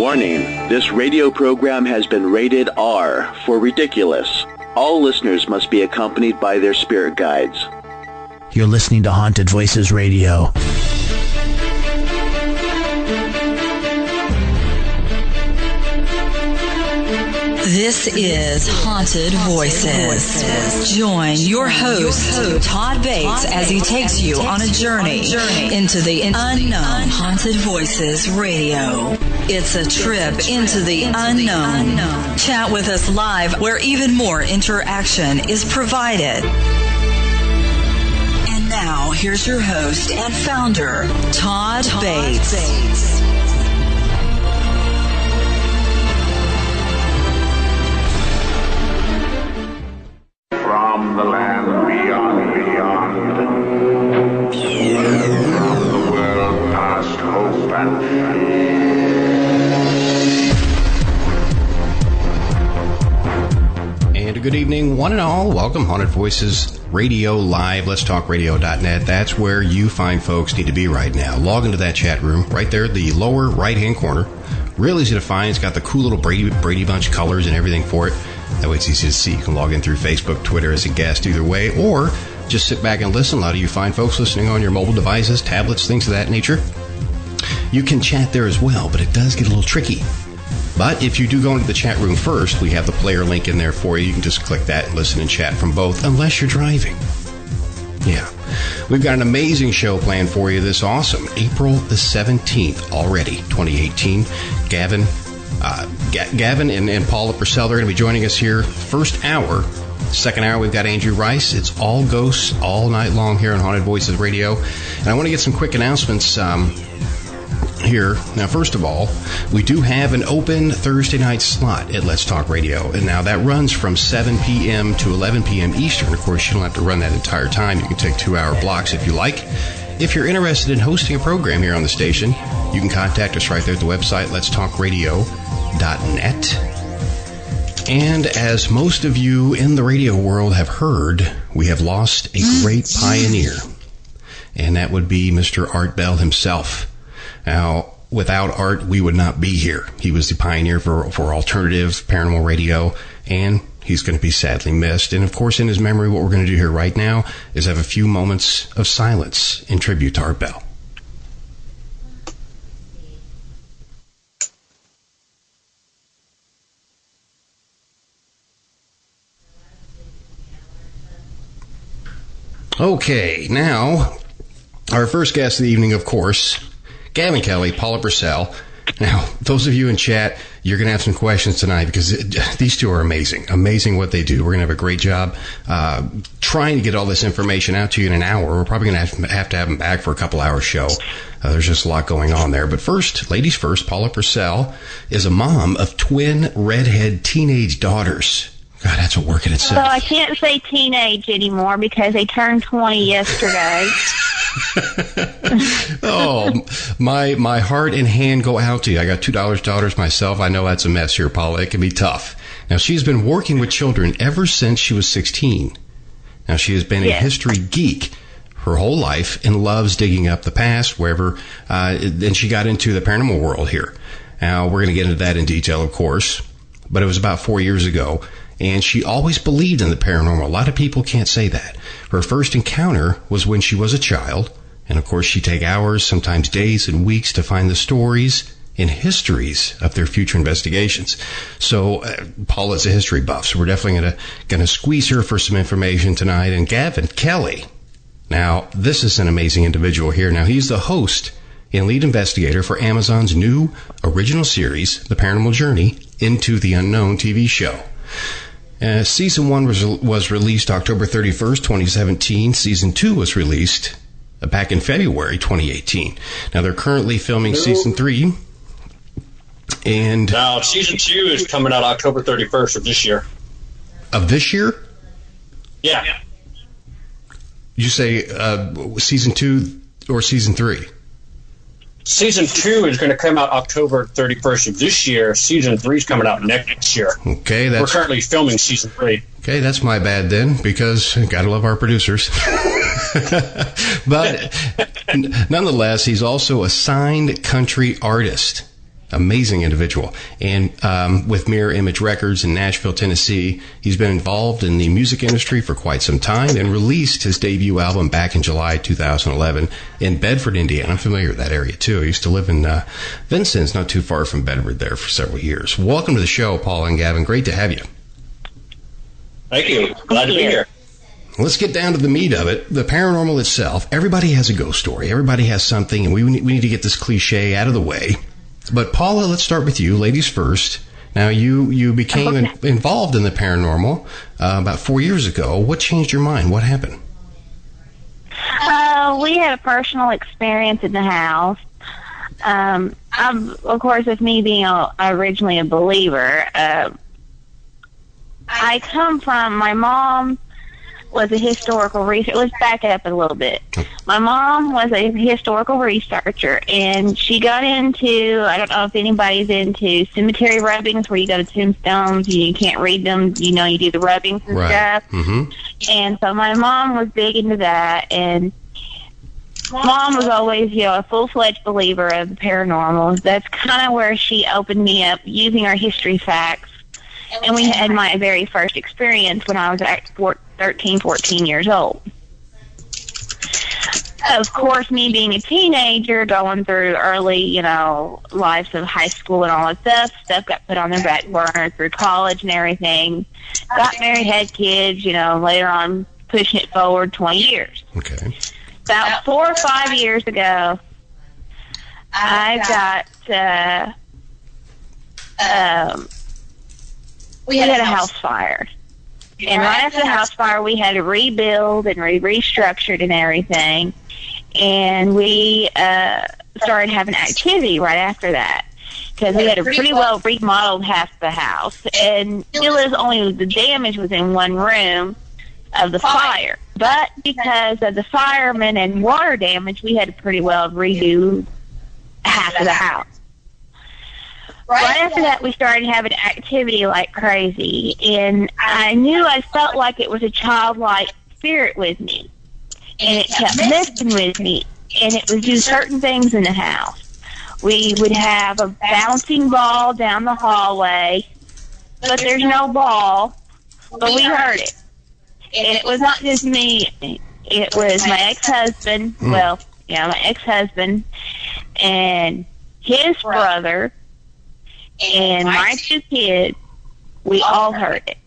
Warning, this radio program has been rated R for ridiculous. All listeners must be accompanied by their spirit guides. You're listening to Haunted Voices Radio. This is Haunted Voices. Join your host, Todd Bates, as he takes you on a journey into the unknown. Haunted Voices Radio. It's a trip into the unknown. Chat with us live where even more interaction is provided. And now, here's your host and founder, Todd Bates. From the land beyond, from the world past hope and fear. And a good evening, one and all. Welcome, Haunted Voices Radio Live, letstalkradio.net. That's where you fine folks need to be right now. Log into that chat room right there, the lower right-hand corner. Real easy to find. It's got the cool little Brady Bunch colors and everything for it. That way it's easy to see. You can log in through Facebook, Twitter as a guest either way, or just sit back and listen. A lot of you fine folks listening on your mobile devices, tablets, things of that nature. You can chat there as well, but it does get a little tricky. But if you do go into the chat room first, we have the player link in there for you. You can just click that and listen and chat from both, unless you're driving. Yeah. We've got an amazing show planned for you this awesome April the 17th already, 2018. Gavin and Paula Purcell, they're going to be joining us here first hour. Second hour, we've got Andrew Rice. It's all ghosts all night long here on Haunted Voices Radio. And I want to get some quick announcements here. Now, first of all, we do have an open Thursday night slot at Let's Talk Radio. And now that runs from 7 p.m. to 11 p.m. Eastern. Of course, you don't have to run that entire time. You can take 2-hour blocks if you like. If you're interested in hosting a program here on the station, you can contact us right there at the website, letstalkradio.net. And as most of you in the radio world have heard, we have lost a great pioneer. And that would be Mr. Art Bell himself. Now, without Art, we would not be here. He was the pioneer for alternative paranormal radio, and he's going to be sadly missed. And, of course, in his memory, what we're going to do here right now is have a few moments of silence in tribute to Art Bell. Okay, now, our first guest of the evening, of course, Gavin Kelly, Paula Purcell. Now, those of you in chat, you're going to have some questions tonight because these two are amazing. Amazing what they do. We're going to have a great job trying to get all this information out to you in an hour. We're probably going to have them back for a couple-hour show. There's just a lot going on there. But first, ladies first, Paula Purcell is a mom of twin redhead teenage daughters. God, that's a work in itself. So I can't say teenage anymore because they turned 20 yesterday. Oh, my heart and hand go out to you. I got 2 daughters myself. I know that's a mess here, Paula. It can be tough. Now, she's been working with children ever since she was 16. Now, she has been a history geek her whole life and loves digging up the past wherever. Then she got into the paranormal world here. Now, we're going to get into that in detail, of course. But it was about 4 years ago. And she always believed in the paranormal. A lot of people can't say that. Her first encounter was when she was a child. And, of course, she'd take hours, sometimes days and weeks to find the stories and histories of their future investigations. So, Paula's a history buff, so we're definitely going to squeeze her for some information tonight. And Gavin Kelly. Now, this is an amazing individual here. Now, he's the host and lead investigator for Amazon's new original series, The Paranormal Journey Into the Unknown TV show. Season 1 was released October 31st, 2017. Season 2 was released back in February 2018. Now, they're currently filming Season 3. And now, Season 2 is coming out October 31st of this year. Of this year? Yeah. You say Season 2 or Season 3? Season 2 is going to come out October 31st of this year. Season 3 is coming out next year. Okay, we're currently filming Season 3. Okay, that's my bad then, because gotta love our producers. But nonetheless, he's also a signed country artist. Amazing individual. And with Mirror Image Records in Nashville, Tennessee, he's been involved in the music industry for quite some time and released his debut album back in July 2011 in Bedford, Indiana. I'm familiar with that area, too. I used to live in Vincennes, not too far from Bedford there for several years. Welcome to the show, Paula and Gavin. Great to have you. Thank you. Glad to be here. Let's get down to the meat of it. The paranormal itself. Everybody has a ghost story. Everybody has something, and we need to get this cliche out of the way. But Paula, let's start with you. Ladies first. Now, you became involved in the paranormal about 4 years ago. What changed your mind? What happened? We had a personal experience in the house. Of course, with me being originally a believer, I come from, my mom was a historical researcher. Let's back up a little bit. My mom was a historical researcher, and she got into, I don't know if anybody's into cemetery rubbings, where you go to tombstones and you can't read them, you know, you do the rubbings and stuff. Mm-hmm. And so my mom was big into that, and Mom was always, you know, a full-fledged believer of the paranormal. That's kind of where she opened me up using our history facts. And we had my very first experience when I was 13, 14 years old. Of course, me being a teenager, going through early, you know, lives of high school and all that stuff got put on the back burner through college and everything. Got married, had kids, you know, later on pushing it forward 20 years. Okay. About 4 or 5 years ago, I got, we had a house fire. And right after the house fire, we had to rebuild and restructured and everything. And we started having activity right after that, because we had a pretty well remodeled half of the house. And still is only the damage was in one room of the fire. But because of the firemen and water damage, we had to pretty well redo half of the house. Right after that, we started having activity like crazy, and I felt like it was a childlike spirit with me, and it kept messing with me, and it would do certain things in the house. We would have a bouncing ball down the hallway, but there's no ball, but we heard it. And it was not just me. It was my ex-husband, my ex-husband, and his brother, and my 2 kids. We all heard it.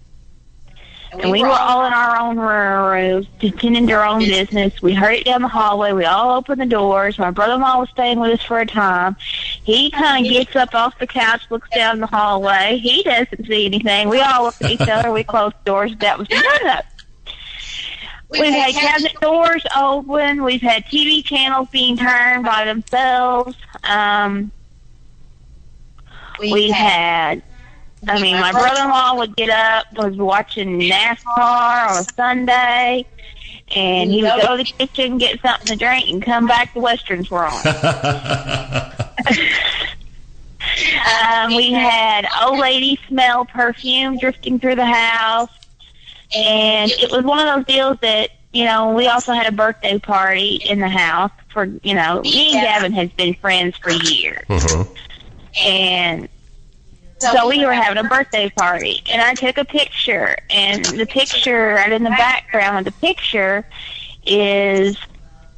And we were all in our own rooms, just tending to our own business. We heard it down the hallway. We all opened the doors. My brother-in-law was staying with us for a time. He kind of gets up off the couch, looks down the hallway. He doesn't see anything. We all looked at each other. We closed the doors. That was none of it. We've had cabinet doors open. We've had TV channels being turned by themselves. We had, my brother-in-law would get up, was watching NASCAR on a Sunday, and he would go to the kitchen, get something to drink, and come back, the Westerns were on. We had old lady smell perfume drifting through the house, and it was one of those deals that, you know, we also had a birthday party in the house for, you know, me and Gavin has been friends for years. Mm-hmm. And so we were having a birthday party, and I took a picture, and the picture, right in the background of the picture, is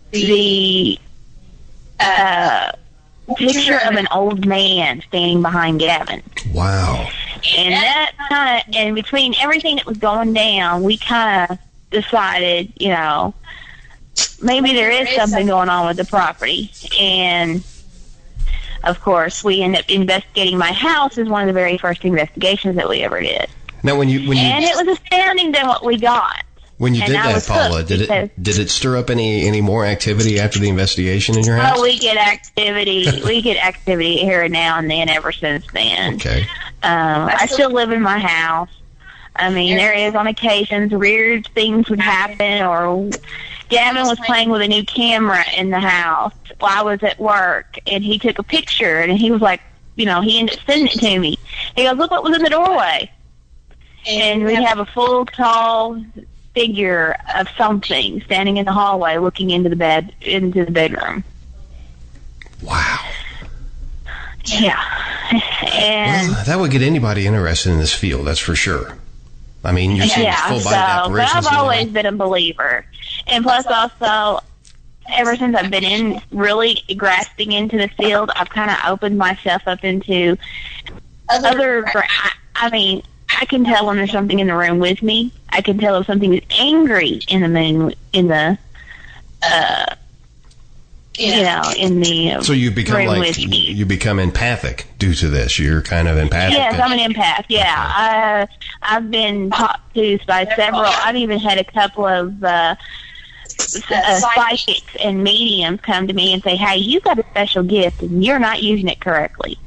the picture of an old man standing behind Gavin. Wow. And that kind of, and between everything that was going down, we kind of decided, you know, maybe there is something going on with the property. And of course, we ended up investigating my house as one of the very first investigations that we ever did. Now, when you and it was astounding than what we got. When you did that, Paula, did it stir up any more activity after the investigation in your house? Oh, we get activity. We get activity here and now and then ever since then. Okay. I still live in my house. I mean, there is on occasions weird things would happen, or Gavin was playing with a new camera in the house while I was at work, and he took a picture, and he was like, you know, he ended up sending it to me. He goes, look what was in the doorway. And we'd have a full, tall figure of something standing in the hallway looking into the bedroom. Wow. Yeah. And well, that would get anybody interested in this field, that's for sure. I mean, you're seeing full-body but apparitions. I've always been a believer. And plus also, ever since I've been really grasping into the field, I've kind of opened myself up into other, I mean, I can tell when there's something in the room with me. I can tell if something is angry in the so you become room like with me. you become empathic due to this. You're kind of empathic. Yes, I'm an empath. Yeah, I've been talked to by several. I've even had a couple of psychics and mediums come to me and say, "Hey, you got a special gift and you're not using it correctly."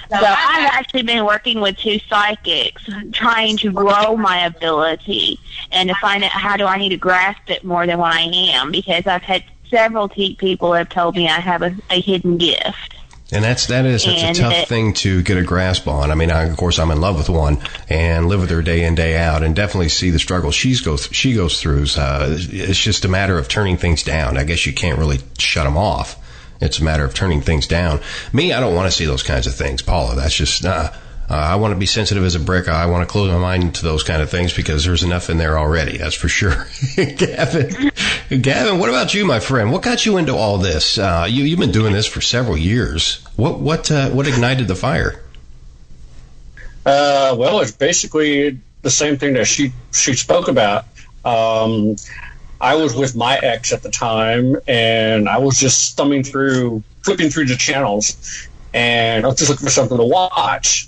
So I've actually been working with 2 psychics, trying to grow my ability and to find out how do I need to grasp it more than what I am, because I've had several people have told me I have a hidden gift. And that is such a tough thing to get a grasp on. I mean, of course, I'm in love with one and live with her day in, day out, and definitely see the struggle she goes through. It's just a matter of turning things down. I guess you can't really shut them off. It's a matter of turning things down. Me, I don't want to see those kinds of things, Paula. That's just, I want to be sensitive as a brick. I want to close my mind to those kind of things because there's enough in there already. That's for sure. Gavin, what about you, my friend? What got you into all this? You've been doing this for several years. What ignited the fire? Well, it's basically the same thing that she spoke about. I was with my ex at the time, and I was just flipping through the channels, and I was just looking for something to watch.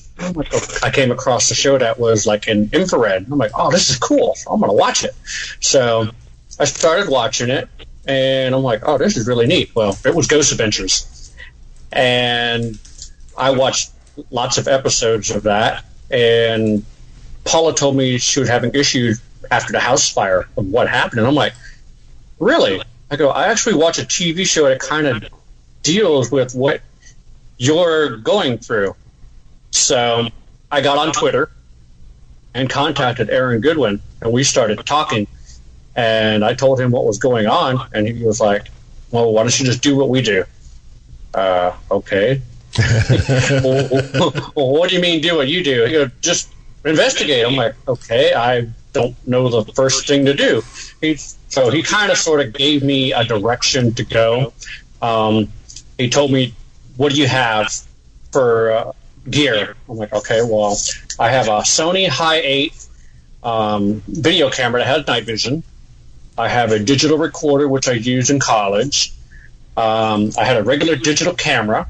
I came across a show that was like in infrared. I'm like, oh, this is cool. I'm going to watch it. So I started watching it, and I'm like, oh, this is really neat. Well, it was Ghost Adventures. And I watched lots of episodes of that, and Paula told me she was having issues after the house fire of what happened. And I'm like, really? I go, I actually watch a TV show that kind of deals with what you're going through. So I got on Twitter and contacted Aaron Goodwin, and we started talking. And I told him what was going on, and he was like, well, why don't you just do what we do? Okay. Well, what do you mean do what you do? He goes, just investigate. I'm like, okay, I don't know the first thing to do. So he kind of sort of gave me a direction to go. He told me, what do you have for gear? I'm like, okay, well, I have a Sony Hi8 video camera that has night vision. I have a digital recorder, which I used in college. I had a regular digital camera.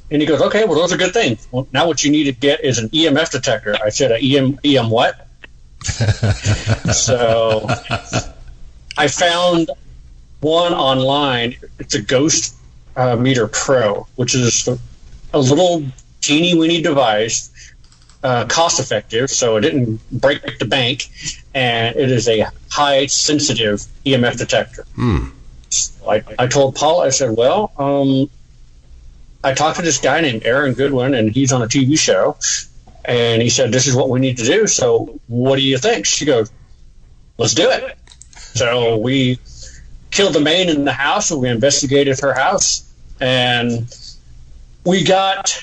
And he goes, okay, well, those are good things. Well, now what you need to get is an EMF detector. I said, EM what? So I found one online. It's a Ghost Meter Pro, which is a little teeny-weeny device, cost-effective, so it didn't break the bank, and it is a high-sensitive EMF detector. I told Paul, I said, well, I talked to this guy named Aaron Goodwin, and he's on a TV show, and he said, this is what we need to do, so what do you think? She goes, let's do it. So we killed the maid in the house, and we investigated her house, and we got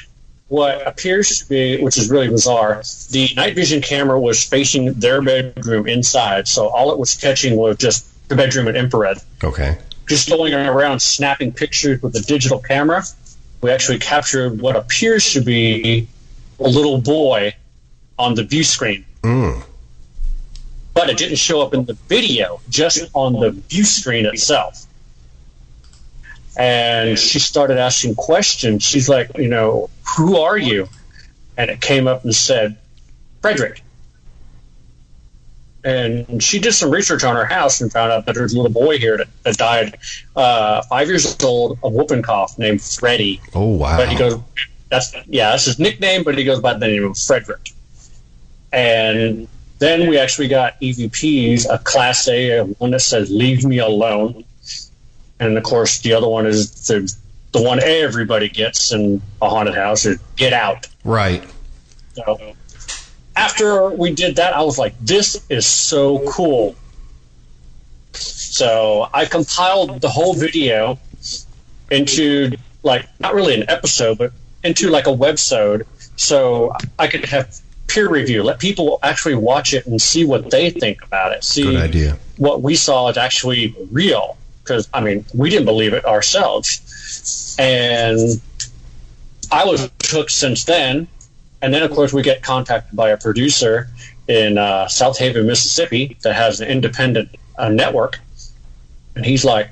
what appears to be, which is really bizarre, the night vision camera was facing their bedroom inside, so all it was catching was just the bedroom in infrared. Okay. Just going around snapping pictures with the digital camera, we actually captured what appears to be a little boy on the view screen. But it didn't show up in the video, just on the view screen itself. And she started asking questions. She's like, who are you? And it came up and said, Frederick. And she did some research on her house and found out that there's a little boy here that died 5 years old of whooping cough named Freddie. Oh, wow. But he goes, that's his nickname, but he goes by the name of Frederick. And then we actually got EVPs, a Class A, one that says, leave me alone. And, of course, the other one is the one everybody gets in a haunted house is get out. Right. So after we did that, I was like, this is so cool. So I compiled the whole video into, not really an episode, but into like a webisode, so I could have peer review, let people actually watch it and see what they think about it. See, good idea. What we saw is actually real, because I mean, we didn't believe it ourselves, and I was hooked since then. And then, of course, we get contacted by a producer in South Haven, Mississippi, that has an independent network. And he's like,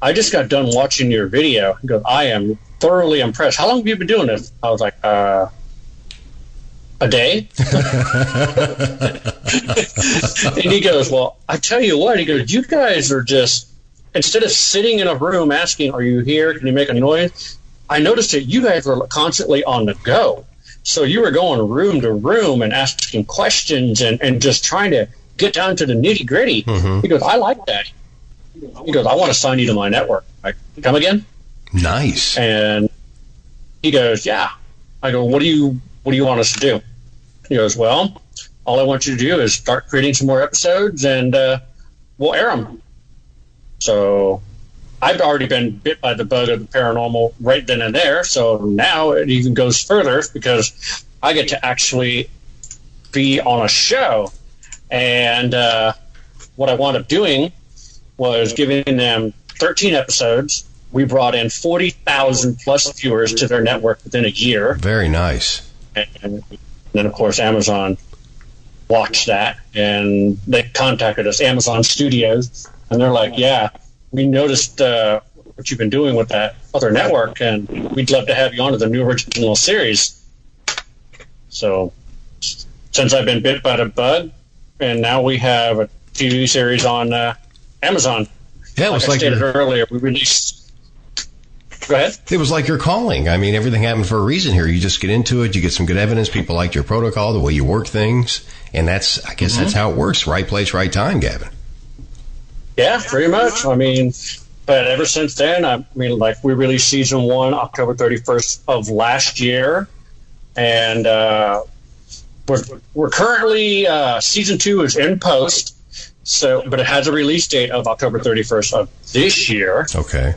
I just got done watching your video. He goes, I am thoroughly impressed. How long have you been doing this? I was like, a day? And he goes, well, I tell you what. He goes, you guys are just, instead of sitting in a room asking, are you here? Can you make a noise? I noticed that you guys were constantly on the go. So you were going room to room and asking questions and just trying to get down to the nitty gritty. Mm-hmm. He goes, I like that. He goes, I want to sign you to my network. I come again? Nice. And he goes, yeah. I go, what do you want us to do? He goes, well, all I want you to do is start creating some more episodes and we'll air them. So I've already been bit by the bug of the paranormal right then and there, so now it even goes further because I get to actually be on a show. And what I wound up doing was giving them 13 episodes. We brought in 40,000 plus viewers to their network within a year. Very nice. And then, of course, Amazon watched that, and they contacted us, Amazon Studios, and they're like, yeah, we noticed what you've been doing with that other network, and we'd love to have you on to the new original series. So since I've been bit by the bug, and now we have a TV series on Amazon. Yeah, it was like I stated earlier, we released... Go ahead. It was like your calling. I mean, everything happened for a reason here. You just get into it, you get some good evidence, people liked your protocol, the way you work things, and that's, I guess that's how it works. Right place, right time, Gavin. Yeah, pretty much. I mean, but ever since then, I mean, like, we released season 1 October 31st of last year, and we're currently season 2 is in post. So, but it has a release date of October 31st of this year. Okay.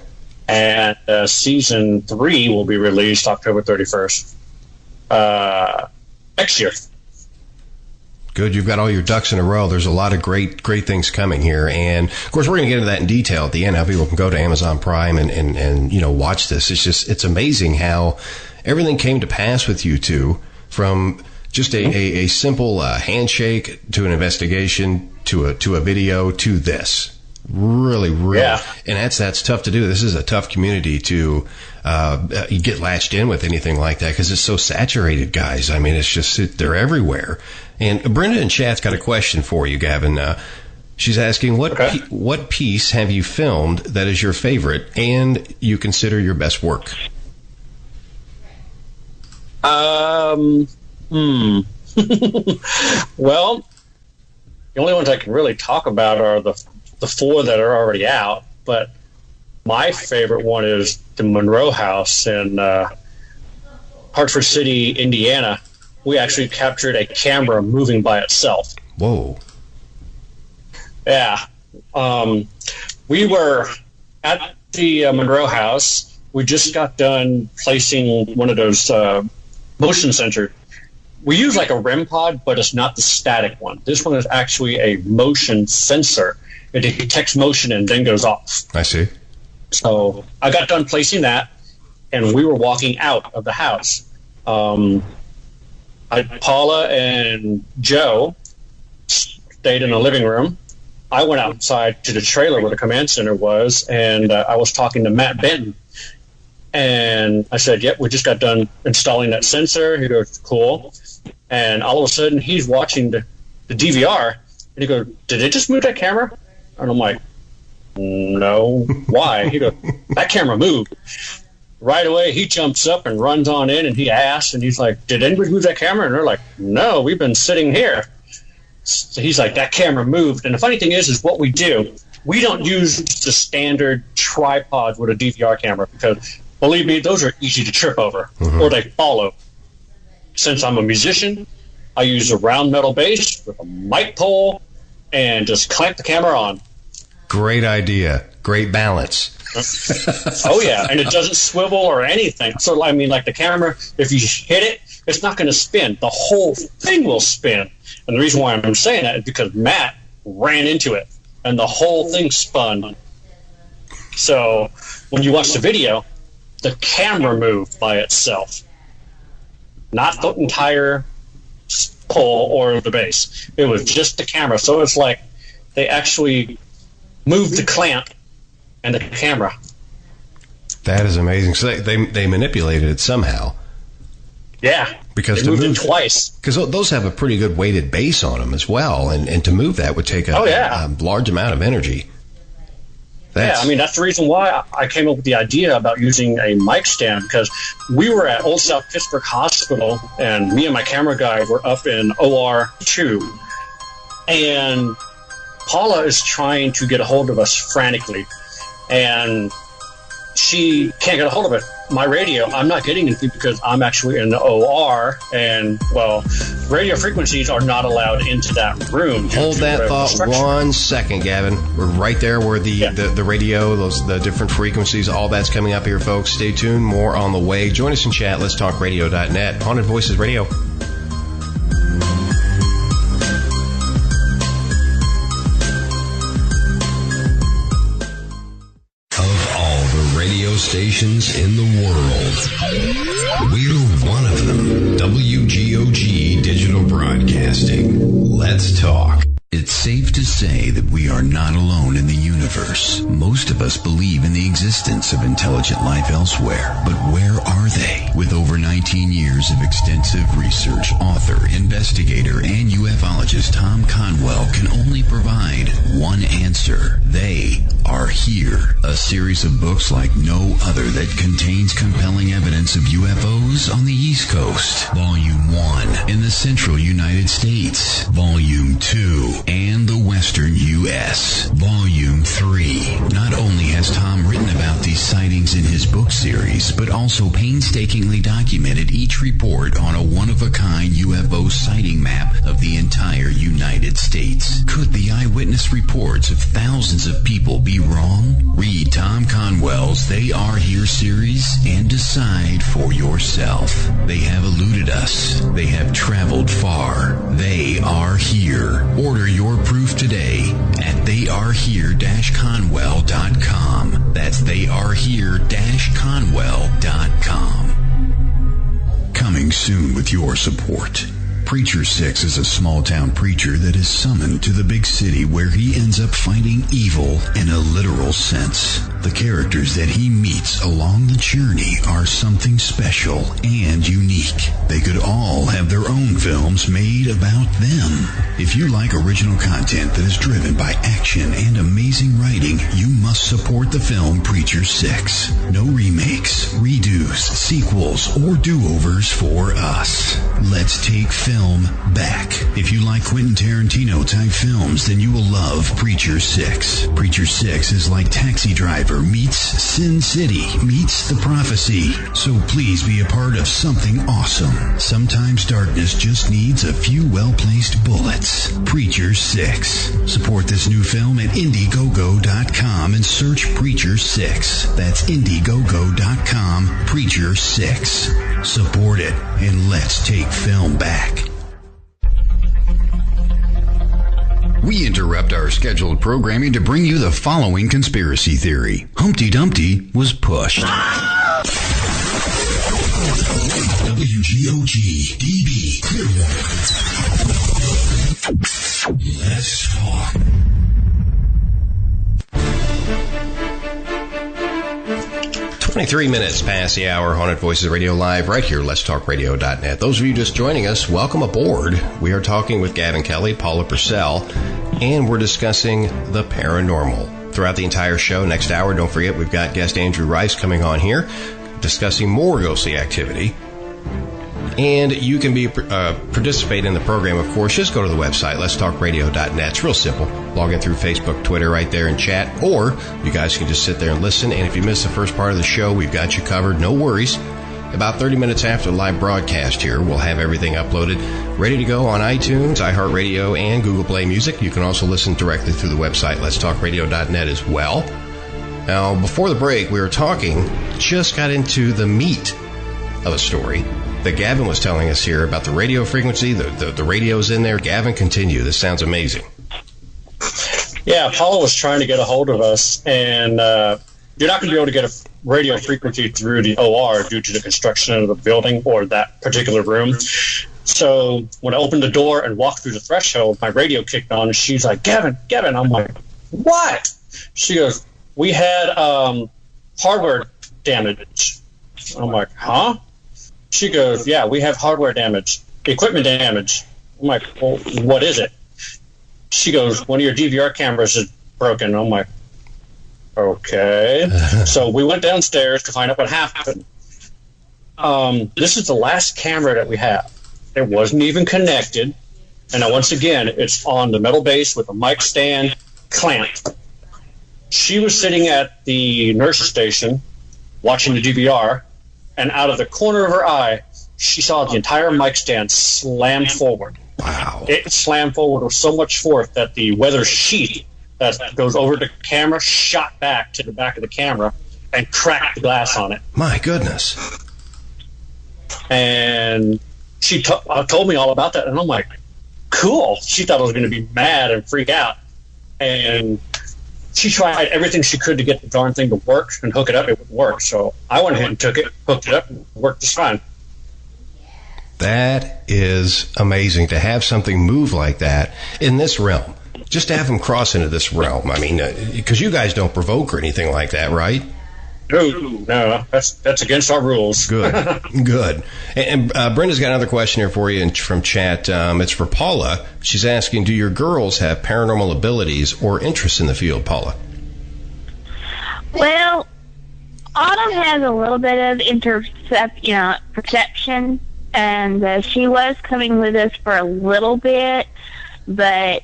And season 3 will be released October 31st next year. Good. You've got all your ducks in a row. There's a lot of great things coming here. And, of course, we're going to get into that in detail at the end, how people can go to Amazon Prime and you know, watch this. It's amazing how everything came to pass with you two, from just a simple handshake to an investigation to a video to this. Really. Yeah. And that's tough to do. This is a tough community to you get latched in with anything like that because it's so saturated, guys. I mean, it's just, they're everywhere. And Brenda in chat's got a question for you, Gavin. She's asking, what piece have you filmed that is your favorite and you consider your best work? Well, the only ones I can really talk about are the 4 that are already out, but my favorite one is the Monroe House in Hartford City, Indiana. We actually captured a camera moving by itself. Whoa. Yeah. We were at the Monroe House. We just got done placing one of those motion sensors. We use like a REM pod, but it's not the static one. This one is actually a motion sensor. It detects motion and then goes off. I see. So I got done placing that, and we were walking out of the house. Paula and Joe stayed in the living room. I went outside to the trailer where the command center was, and I was talking to Matt Benton. And I said, yep, we just got done installing that sensor. He goes, cool. And all of a sudden, he's watching the DVR, and he goes, did it just move that camera? And I'm like, no. Why? He goes, that camera moved. Right away, he jumps up and runs on in, and he asks, and he's like, did anybody move that camera? And they're like, no, we've been sitting here. So he's like, that camera moved. And the funny thing is what we do, we don't use the standard tripod with a DVR camera because, believe me, those are easy to trip over, or they fall over. Since I'm a musician, I use a round metal base with a mic pole and just clamp the camera on. Great idea. Great balance. Oh, yeah, and it doesn't swivel or anything. So, I mean, like the camera, if you hit it, it's not going to spin. The whole thing will spin. And the reason why I'm saying that is because Matt ran into it, and the whole thing spun. So when you watch the video, the camera moved by itself, not the entire pole or the base. It was just the camera. So it's like they actually moved the clamp and the camera. That is amazing. So they manipulated it somehow. Yeah, because they moved it twice. Because those have a pretty good weighted base on them as well, and to move that would take a large amount of energy. I mean, that's the reason why I came up with the idea about using a mic stand, because we were at Old South Pittsburgh Hospital, and me and my camera guy were up in OR 2, and Paula is trying to get a hold of us frantically, and she can't get a hold of it. My radio, I'm not getting anything because I'm actually in the OR, and, well, radio frequencies are not allowed into that room. Hold that thought 1 second, Gavin. We're right there where the radio, the different frequencies, all that's coming up here, folks. Stay tuned. More on the way. Join us in chat. Let'sTalkRadio.net. Haunted Voices Radio. Stations in the world. We're one of them. WGOG Digital Broadcasting. Let's talk. It's safe to say that we are not alone in the universe. Most of us believe in the existence of intelligent life elsewhere, but where are they? With over 19 years of extensive research, author, investigator, and ufologist Tom Conwell can only provide one answer. They are here. A series of books like no other that contains compelling evidence of UFOs on the East Coast. Volume 1 in the central United States. Volume 2 and the Western U.S. Volume 3. Not only has Tom written about these sightings in his book series, but also painstakingly documented each report on a one-of-a-kind UFO sighting map of the entire United States. Could the eyewitness reports of thousands of people be wrong? Read Tom Conwell's They Are Here series and decide for yourself. They have eluded us. They have traveled far. They are here. Order your proof today at theyarehere-conwell.com. That's theyarehere-conwell.com. Coming soon with your support. Preacher 6 is a small-town preacher that is summoned to the big city where he ends up fighting evil in a literal sense. The characters that he meets along the journey are something special and unique. They could all have their own films made about them. If you like original content that is driven by action and amazing writing, you must support the film Preacher 6. No remakes, redos, sequels, or do-overs for us. Let's take film back. If you like Quentin Tarantino-type films, then you will love Preacher 6. Preacher 6 is like Taxi Driver meets Sin City meets The Prophecy. So please be a part of something awesome. Sometimes darkness just needs a few well-placed bullets. Preacher 6. Support this new film at Indiegogo.com and search Preacher 6. That's Indiegogo.com, Preacher 6. Support it, and let's take film back. We interrupt our scheduled programming to bring you the following conspiracy theory. Humpty Dumpty was pushed. WGOG DB Clearwater. Let's talk. Three minutes past the hour. Haunted Voices Radio Live right here, letstalkradio.net. Those of you just joining us, welcome aboard. We are talking with Gavin Kelly, Paula Purcell, and we're discussing the paranormal throughout the entire show. Next hour, don't forget, we've got guest Andrew Rice coming on here discussing more ghostly activity. And you can participate in the program, of course. Just go to the website, letstalkradio.net. It's real simple. Log in through Facebook, Twitter right there and chat. Or you guys can just sit there and listen. And if you missed the first part of the show, we've got you covered. No worries. About 30 minutes after the live broadcast here, we'll have everything uploaded, ready to go on iTunes, iHeartRadio, and Google Play Music. You can also listen directly through the website, letstalkradio.net as well. Now, before the break, we were talking, just got into the meat of a story that Gavin was telling us here about the radio frequency, the radio's in there. Gavin, continue. This sounds amazing. Yeah, Paula was trying to get a hold of us, and you're not going to be able to get a radio frequency through the OR due to the construction of the building or that particular room. So when I opened the door and walked through the threshold, my radio kicked on, and she's like, Gavin. I'm like, what? She goes, we had hardware damage. I'm like, huh? She goes, yeah, we have hardware damage, equipment damage. I'm like, well, what is it? She goes, one of your DVR cameras is broken. I'm like, okay. So we went downstairs to find out what happened. This is the last camera that we have. It wasn't even connected. And now, once again, it's on the metal base with a mic stand clamped. She was sitting at the nurse's station watching the DVR, and out of the corner of her eye, she saw the entire mic stand slam forward. Wow. It slammed forward with so much force that the weather sheet that goes over the camera shot back to the back of the camera and cracked the glass on it. My goodness. And she told me all about that, and I'm like, cool. She thought I was going to be mad and freak out. And she tried everything she could to get the darn thing to work and hook it up. It wouldn't work. So I went ahead and took it, hooked it up, and it worked just fine. That is amazing to have something move like that in this realm. Just to have them cross into this realm. I mean, because you guys don't provoke or anything like that, right? No, that's against our rules. Good, good. And Brenda's got another question here for you from chat. It's for Paula. She's asking, do your girls have paranormal abilities or interests in the field, Paula? Well, Autumn has a little bit of perception, and she was coming with us for a little bit, but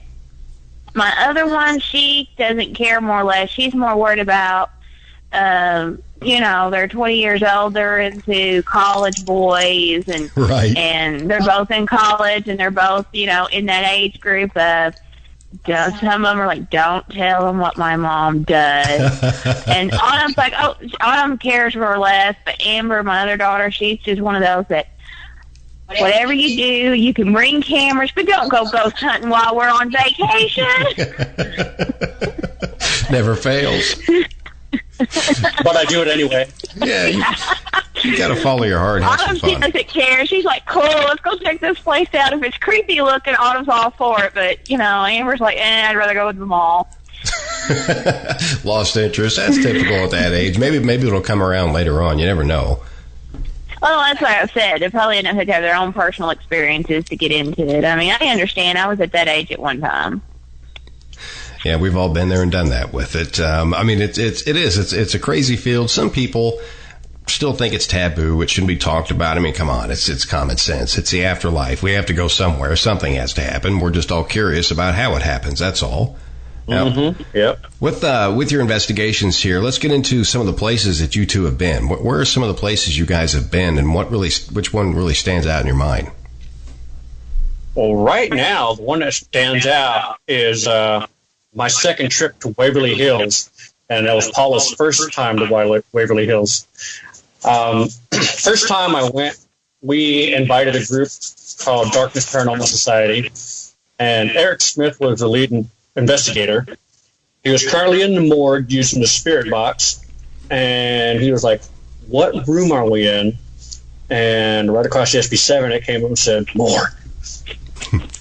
my other one, she doesn't care, more or less. She's more worried about, they're 20 years old, they're into college boys, and right. And they're both in college, and they're both, in that age group of, some of them are like, don't tell them what my mom does. And Autumn's like, Autumn cares more or less, but Amber, my other daughter, she's just one of those that, whatever you do, you can bring cameras, but don't go ghost hunting while we're on vacation. Never fails. But I do it anyway. Yeah, you got to follow your heart. Autumn, she doesn't care. She's like, cool, let's go check this place out. If it's creepy looking, Autumn's all for it. But, Amber's like, I'd rather go to the mall. Lost interest. That's typical at that age. Maybe it'll come around later on. You never know. Well, that's like I said. They probably have to have their own personal experiences to get into it. I mean, I understand. I was at that age at one time. Yeah, we've all been there and done that with it. I mean, it's a crazy field. Some people still think it's taboo. It shouldn't be talked about. I mean, come on, it's common sense. It's the afterlife. We have to go somewhere. Something has to happen. We're just all curious about how it happens. That's all. Mm-hmm. Yep. With your investigations here, let's get into some of the places that you two have been. Where are some of the places you guys have been, and which one really stands out in your mind? Well, right now, the one that stands out is my second trip to Waverly Hills, and that was Paula's first time to Waverly Hills. First time I went, we invited a group called Darkness Paranormal Society, and Eric Smith was the lead investigator. He was currently in the morgue using the spirit box, and he was like, what room are we in? And right across the SB7, it came up and said, morgue.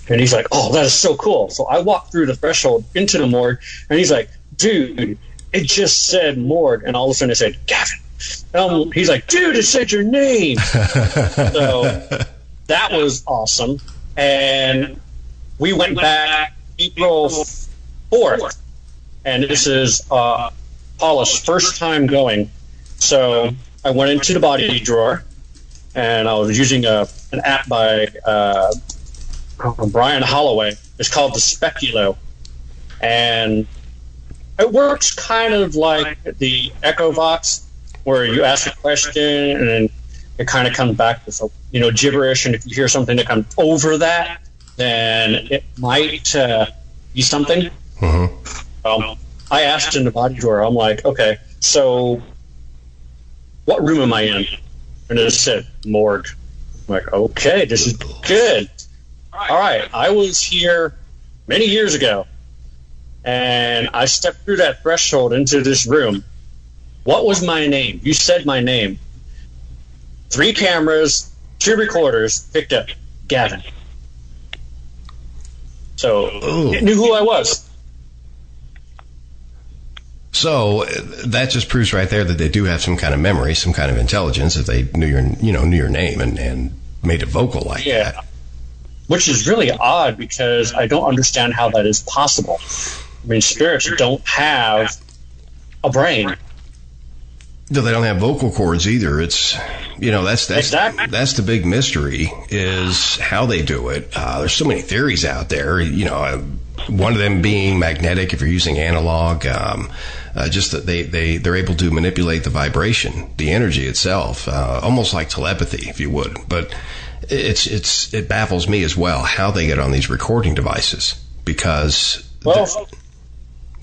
And he's like, oh, that is so cool. So I walked through the threshold into the morgue, and he's like, dude, it just said morgue. And all of a sudden it said, Gavin. He's like, dude, it said your name. So that was awesome. And we went back April 4th, and this is Paula's first time going. So I went into the body drawer, and I was using an app by Brian Holloway. It's called the Speculo, and it works kind of like the Echo Box, where you ask a question and then it kind of comes back with gibberish, and if you hear something that comes over that, then it might be something. Mm-hmm. I asked in the body drawer, I'm like, okay, So, what room am I in? And it said morgue. I'm like, okay, this is good. All right, I was here many years ago, and I stepped through that threshold into this room. What was my name? You said my name. 3 cameras, 2 recorders picked up Gavin. So it knew who I was. So that just proves right there that they do have some kind of memory, some kind of intelligence, if they knew your name and made it vocal like that. Which is really odd because I don't understand how that is possible. I mean, spirits don't have a brain. No, they don't have vocal cords either. It's, that's Exactly. That's the big mystery is how they do it. There's so many theories out there. One of them being magnetic if you're using analog. Just that they're able to manipulate the vibration, the energy itself, almost like telepathy, if you would. But it baffles me as well how they get on these recording devices because. Well.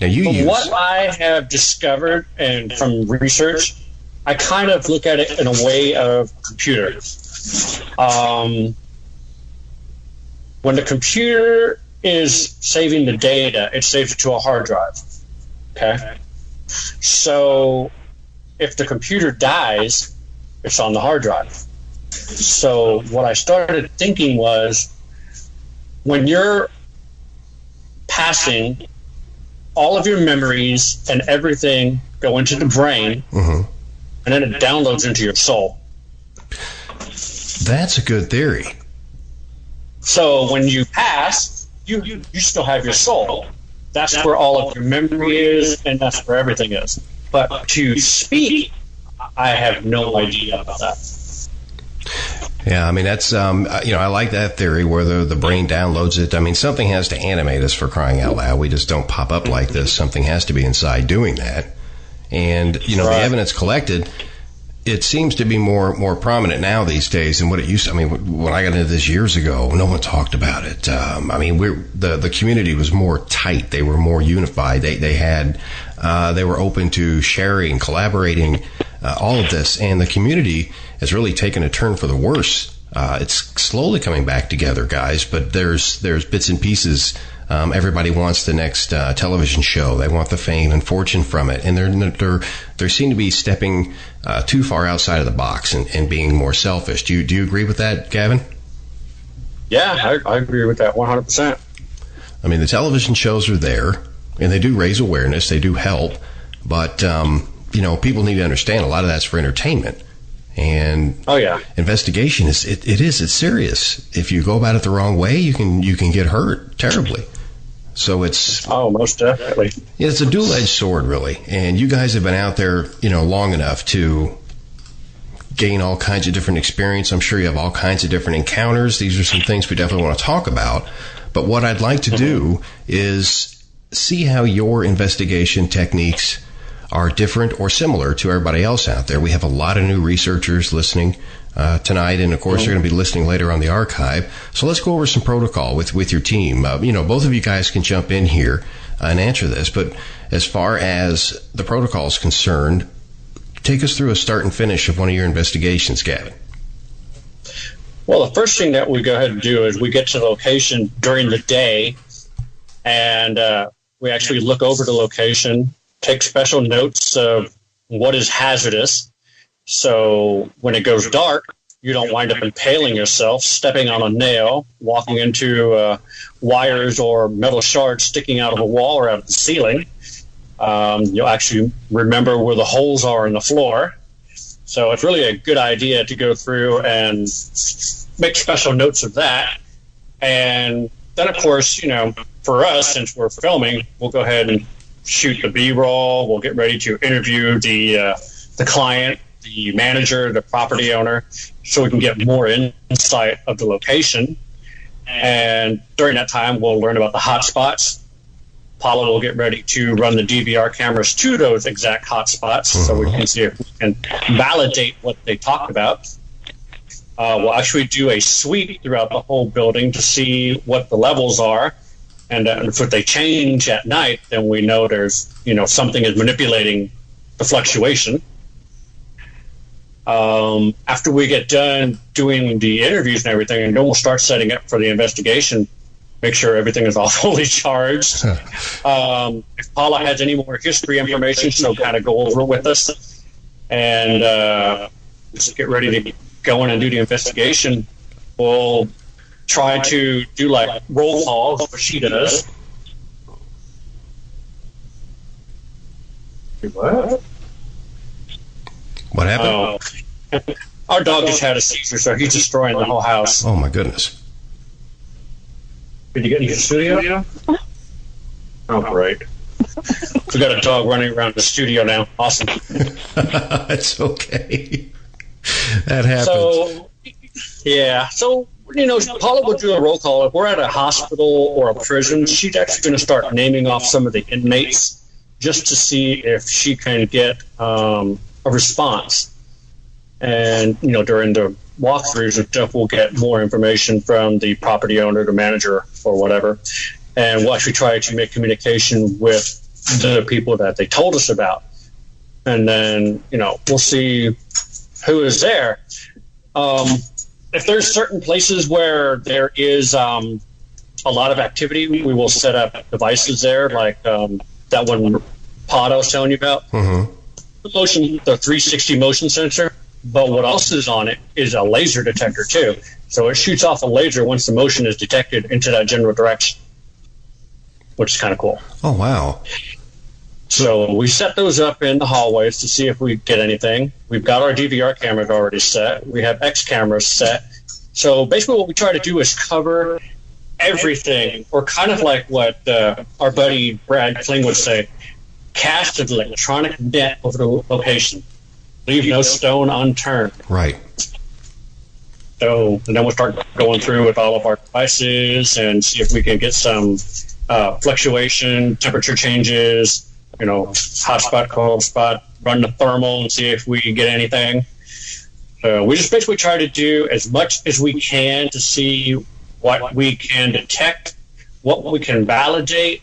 Now What I have discovered and from research, I kind of look at it in a way of computer. When the computer is saving the data, it saves it to a hard drive. Okay? So if the computer dies, it's on the hard drive. So what I started thinking was when you're passing, all of your memories and everything go into the brain, and then it downloads into your soul. That's a good theory. So when you pass, you still have your soul. That's where all of your memory is, and that's where everything is. But to speak, I have no idea about that. Yeah, I mean, that's, I like that theory where the brain downloads it. I mean, something has to animate us, for crying out loud. We just don't pop up like this. Something has to be inside doing that. And, the evidence collected, it seems to be more prominent now these days than what it used to. I mean, when I got into this years ago, no one talked about it. The community was more tight. They were more unified. They were open to sharing, collaborating, all of this. And the community has really taken a turn for the worse. It's slowly coming back together, guys, but there's bits and pieces. Everybody wants the next television show. They want the fame and fortune from it, and they seem to be stepping too far outside of the box and being more selfish. Do you agree with that, Gavin? Yeah, I agree with that 100%. I mean, the television shows are there, and they do raise awareness. They do help, but people need to understand a lot of that's for entertainment. And investigation it's serious. If you go about it the wrong way, you can get hurt terribly. So it's most definitely. It's a dual-edged sword, really. And you guys have been out there, long enough to gain all kinds of different experience. I'm sure you have all kinds of different encounters. These are some things we definitely want to talk about. But what I'd like to do is see how your investigation techniques are different or similar to everybody else out there. We have a lot of new researchers listening tonight, and of course you're going to be listening later on the archive. So let's go over some protocol with your team. Both of you guys can jump in here and answer this, but as far as the protocol is concerned, take us through a start and finish of one of your investigations, Gavin. Well, the first thing that we go ahead and do is we get to the location during the day, and we actually look over the location, take special notes of what is hazardous. So when it goes dark, you don't wind up impaling yourself, stepping on a nail, walking into wires or metal shards sticking out of a wall or out of the ceiling. You'll actually remember where the holes are in the floor. So it's really a good idea to go through and make special notes of that. And then, of course, for us, since we're filming, we'll go ahead and shoot the B-roll. We'll get ready to interview the client, the manager, the property owner, so we can get more insight of the location. And during that time, we'll learn about the hot spots. Paula will get ready to run the DVR cameras to those exact hot spots so we can see if we can validate what they talked about. We'll actually do a sweep throughout the whole building to see what the levels are. And if they change at night, then we know there's, something is manipulating the the fluctuation. After we get done doing the interviews and everything, and then we'll start setting up for the investigation, make sure everything is all fully charged. If Paula has any more history information, she'll kind of go over it with us. And just get ready to go in and do the investigation. We'll try to do like roll calls, what she does. What happened? Our dog just had a seizure, so he's destroying the whole house. Oh, my goodness. Did you get into the studio? Oh, great. We got a dog running around the studio now. Awesome. It's okay. That happens. So, yeah. So, you know, Paula would do a roll call. If we're at a hospital or a prison, she's actually going to start naming off some of the inmates just to see if she can get a response. And, you know, during the walkthroughs and stuff, we'll get more information from the property owner, the manager, or whatever. And we'll actually try to make communication with the people that they told us about. And then, you know, we'll see who is there. If there's certain places where there is a lot of activity, we will set up devices there, like that one pod I was telling you about. Mm-hmm. The 360 motion sensor. But what else is on it is a laser detector, too. So it shoots off a laser once the motion is detected into that general direction, which is kind of cool. Oh, wow. So we set those up in the hallways to see if we get anything. We've got our DVR cameras already set. We have X cameras set. So basically what we try to do is cover everything, or kind of like what our buddy Brad Kling would say, cast an electronic net over the location. Leave no stone unturned. Right. So, and then we'll start going through with all of our devices and see if we can get some fluctuation, temperature changes, you know, hot spot, cold spot, run the thermal and see if we can get anything. So we just basically try to do as much as we can to see what we can detect, what we can validate,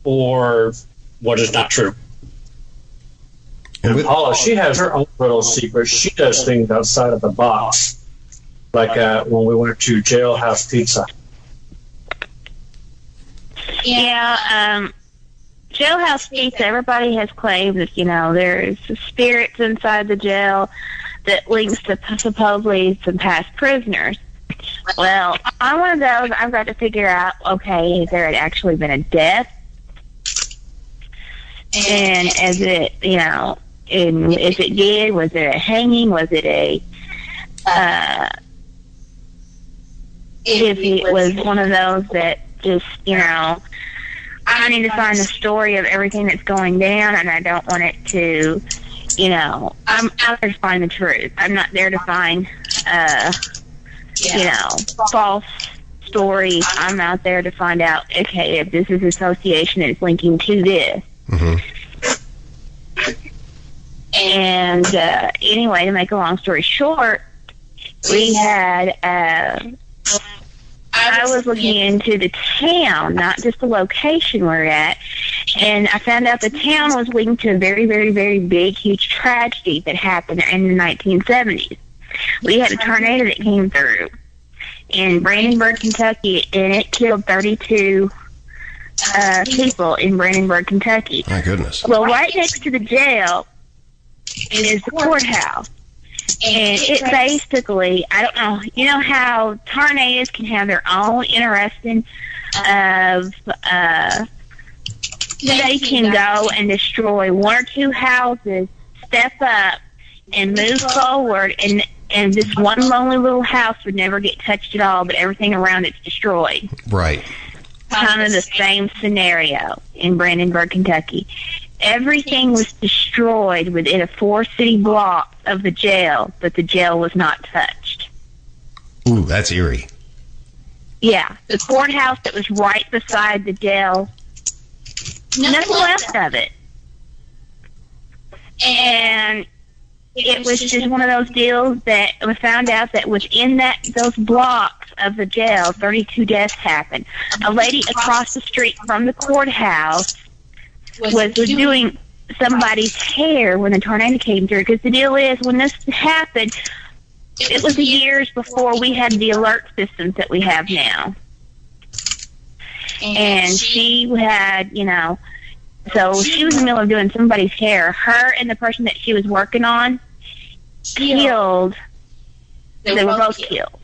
or what is not true. And Paula, she has her own little secrets. She does things outside of the box, like when we went to Jailhouse Pizza. Yeah, Jailhouse Pizza, everybody has claimed that, you know, there's spirits inside the jail that links to supposedly some past prisoners. Well, on one of those, I've got to figure out, okay, has there actually been a death? And is it, you know, and if it did, was it a hanging? Was it a, if it was one of those that just, you know, I need to find the story of everything that's going down, and I don't want it to, you know, I'm out there to find the truth. I'm not there to find, you know, false stories. I'm out there to find out, okay, if this is association that's linking to this. Mm-hmm. And anyway, to make a long story short, we had, I was looking into the town, not just the location we're at, and I found out the town was linked to a very, very, very big, huge tragedy that happened in the 1970s. We had a tornado that came through in Brandenburg, Kentucky, and it killed 32 people in Brandenburg, Kentucky. My goodness. Well, right next to the jail is the courthouse. And it basically, I don't know, you know how tornadoes can have their own interesting of, they can go and destroy one or two houses, step up, and move forward, and this one lonely little house would never get touched at all, but everything around it's destroyed. Right. Kind of the same scenario in Brandenburg, Kentucky. Everything was destroyed within a 4-city block of the jail, but the jail was not touched. Ooh, that's eerie. Yeah, the courthouse that was right beside the jail, nothing left of it. And it was just one of those deals that we found out that within those blocks of the jail, 32 deaths happened. A lady across the street from the courthouse was doing somebody's hair when the tornado came through. Because the deal is, when this happened, it was years before we had the alert systems that we have now. And she had, so she was in the middle of doing somebody's hair. Her and the person that she was working on killed. They were both killed.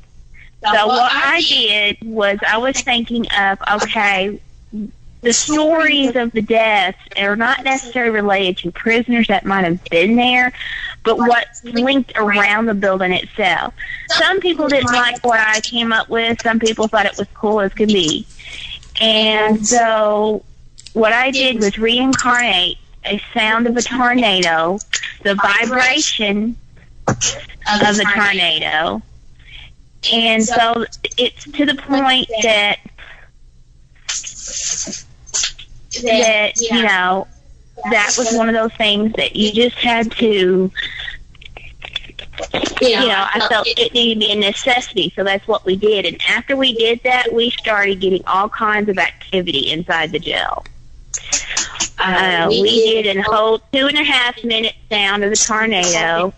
So what I did was I was thinking of, okay, the stories of the deaths are not necessarily related to prisoners that might have been there, but what's linked around the building itself. Some people didn't like what I came up with. Some people thought it was cool as could be. And so what I did was reincarnate a sound of a tornado, the vibration of the tornado. And so it's to the point that that was one of those things that you just had to, I felt it needed to be a necessity, so that's what we did. And after we did that, we started getting all kinds of activity inside the jail. We did a whole 2.5 minute sound of the tornado,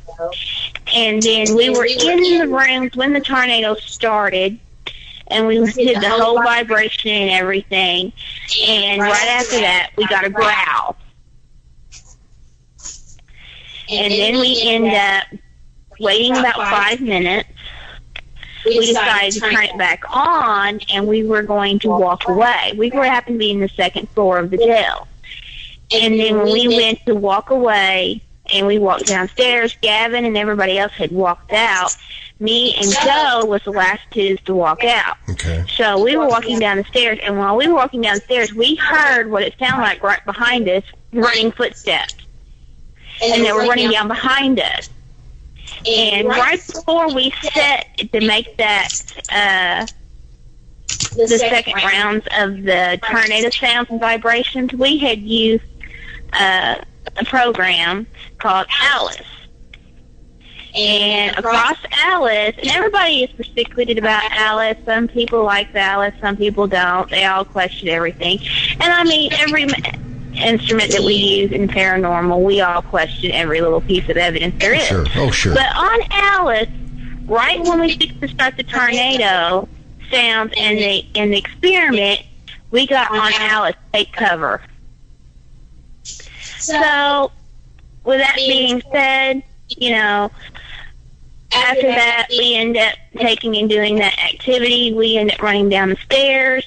and then we were in the rooms when the tornado started, and we did the whole vibration and everything, and right after that, we got a growl. And then we end up waiting about 5 minutes. We decided to turn it back on, and we were going to walk away. We happened to be in the second floor of the jail. And then when we went to walk away, and we walked downstairs, Gavin and everybody else had walked out. Me and Joe was the last two to walk out. Okay. So we were walking down the stairs, and while we were walking downstairs, we heard what it sounded like right behind us, running footsteps. And they were running down behind us. And right before we set to make that, the second rounds of the tornado sounds and vibrations, we had used a program called Alice. And across Alice, and everybody is particular about Alice. Some people like Alice, some people don't. They all question everything. And I mean, every instrument that we use in paranormal, we all question every little piece of evidence there is. Sure. Oh, sure. But on Alice, right when we fixed to start the tornado sounds and the experiment, we got on Alice take cover. So, with that being said, after that, we end up taking and doing that activity. We end up running down the stairs.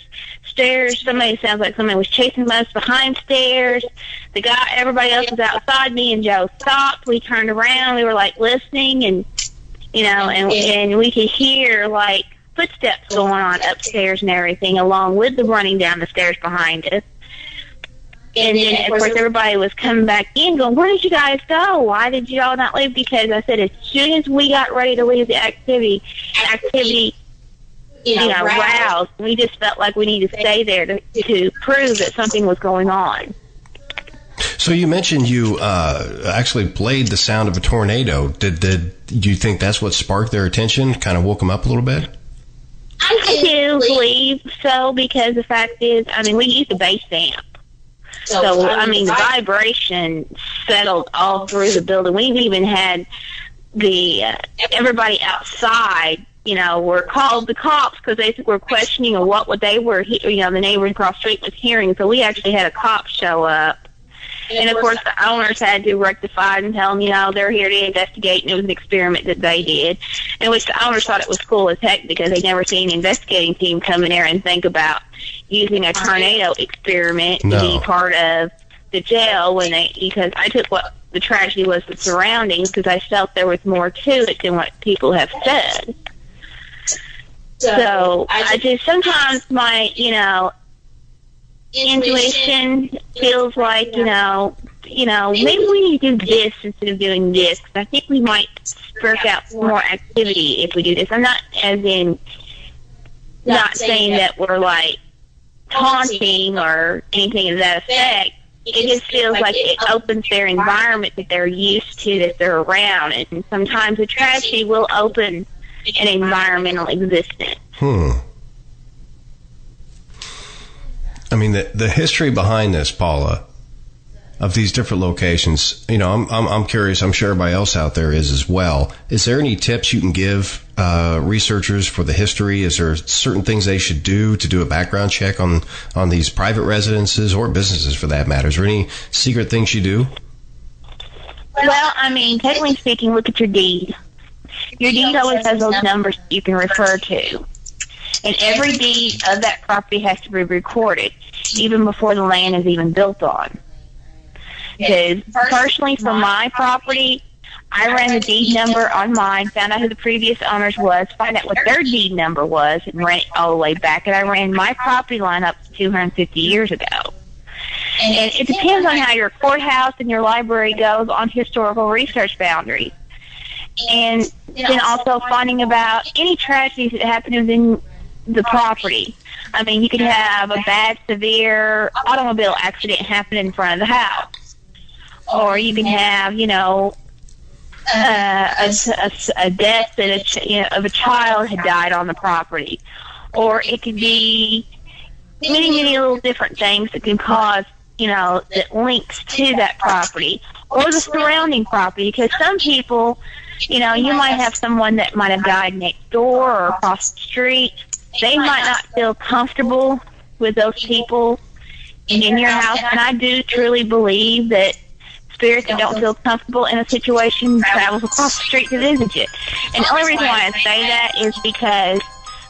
Somebody sounds like somebody was chasing us behind stairs. Everybody else was outside. Me and Joe stopped. We turned around. We were like listening, and and we could hear like footsteps going on upstairs and everything, along with the running down the stairs behind us. And then, of course, everybody was coming back in going, where did you guys go? Why did you all not leave? Because I said as soon as we got ready to leave the activity, roused. We just felt like we needed to stay there to prove that something was going on. So you mentioned you actually played the sound of a tornado. Do you think that's what sparked their attention, kind of woke them up a little bit? I do believe so, because the fact is, we used a bass amp. So, the vibration settled all through the building. We even had everybody outside, were called the cops because they were questioning what they were, the neighbor across the street was hearing. So we actually had a cop show up. And, of course, the owners had to rectify and tell them, they're here to investigate, and it was an experiment that they did, in which the owners thought it was cool as heck because they'd never seen an investigating team come in there and think about using a tornado experiment to be part of the jail because I took what the tragedy was, the surroundings, because I felt there was more to it than what people have said. So I just, sometimes my, intuition feels like, maybe we need to do this instead of doing this. I think we might spark out more activity if we do this. I'm not saying that we're like taunting or anything of that effect. It just feels like it opens their environment that they're used to, that they're around. And sometimes a tragedy will open an environmental existence. The history behind this, Paula, of these different locations, you know, I'm curious, I'm sure everybody else out there is as well. Is there any tips you can give researchers for the history? Is there certain things they should do to do a background check on these private residences or businesses for that matter? Is there any secret things you do? Well, I mean, technically speaking, look at your deed. Your deed always has those numbers you can refer to. And every deed of that property has to be recorded, even before the land is even built on. Because personally, for my property, I ran the deed number on mine, found out who the previous owners was, find out what their deed number was, and ran it all the way back. And I ran my property line up to 250 years ago. And it depends on how your courthouse and your library goes on historical research boundaries. And then also finding about any tragedies that happen within the property. I mean, you could have a bad, severe automobile accident happen in front of the house. Or you can have, you know, a death that of a child had died on the property. Or it could be many, many little different things that can cause, you know, that links to that property or the surrounding property. Because some people, you know, you might have someone that might have died next door or across the street. They might not feel comfortable with those people in your house. And I do truly believe that spirits that don't feel comfortable in a situation travels across the street to visit you. And the only reason why I say that is because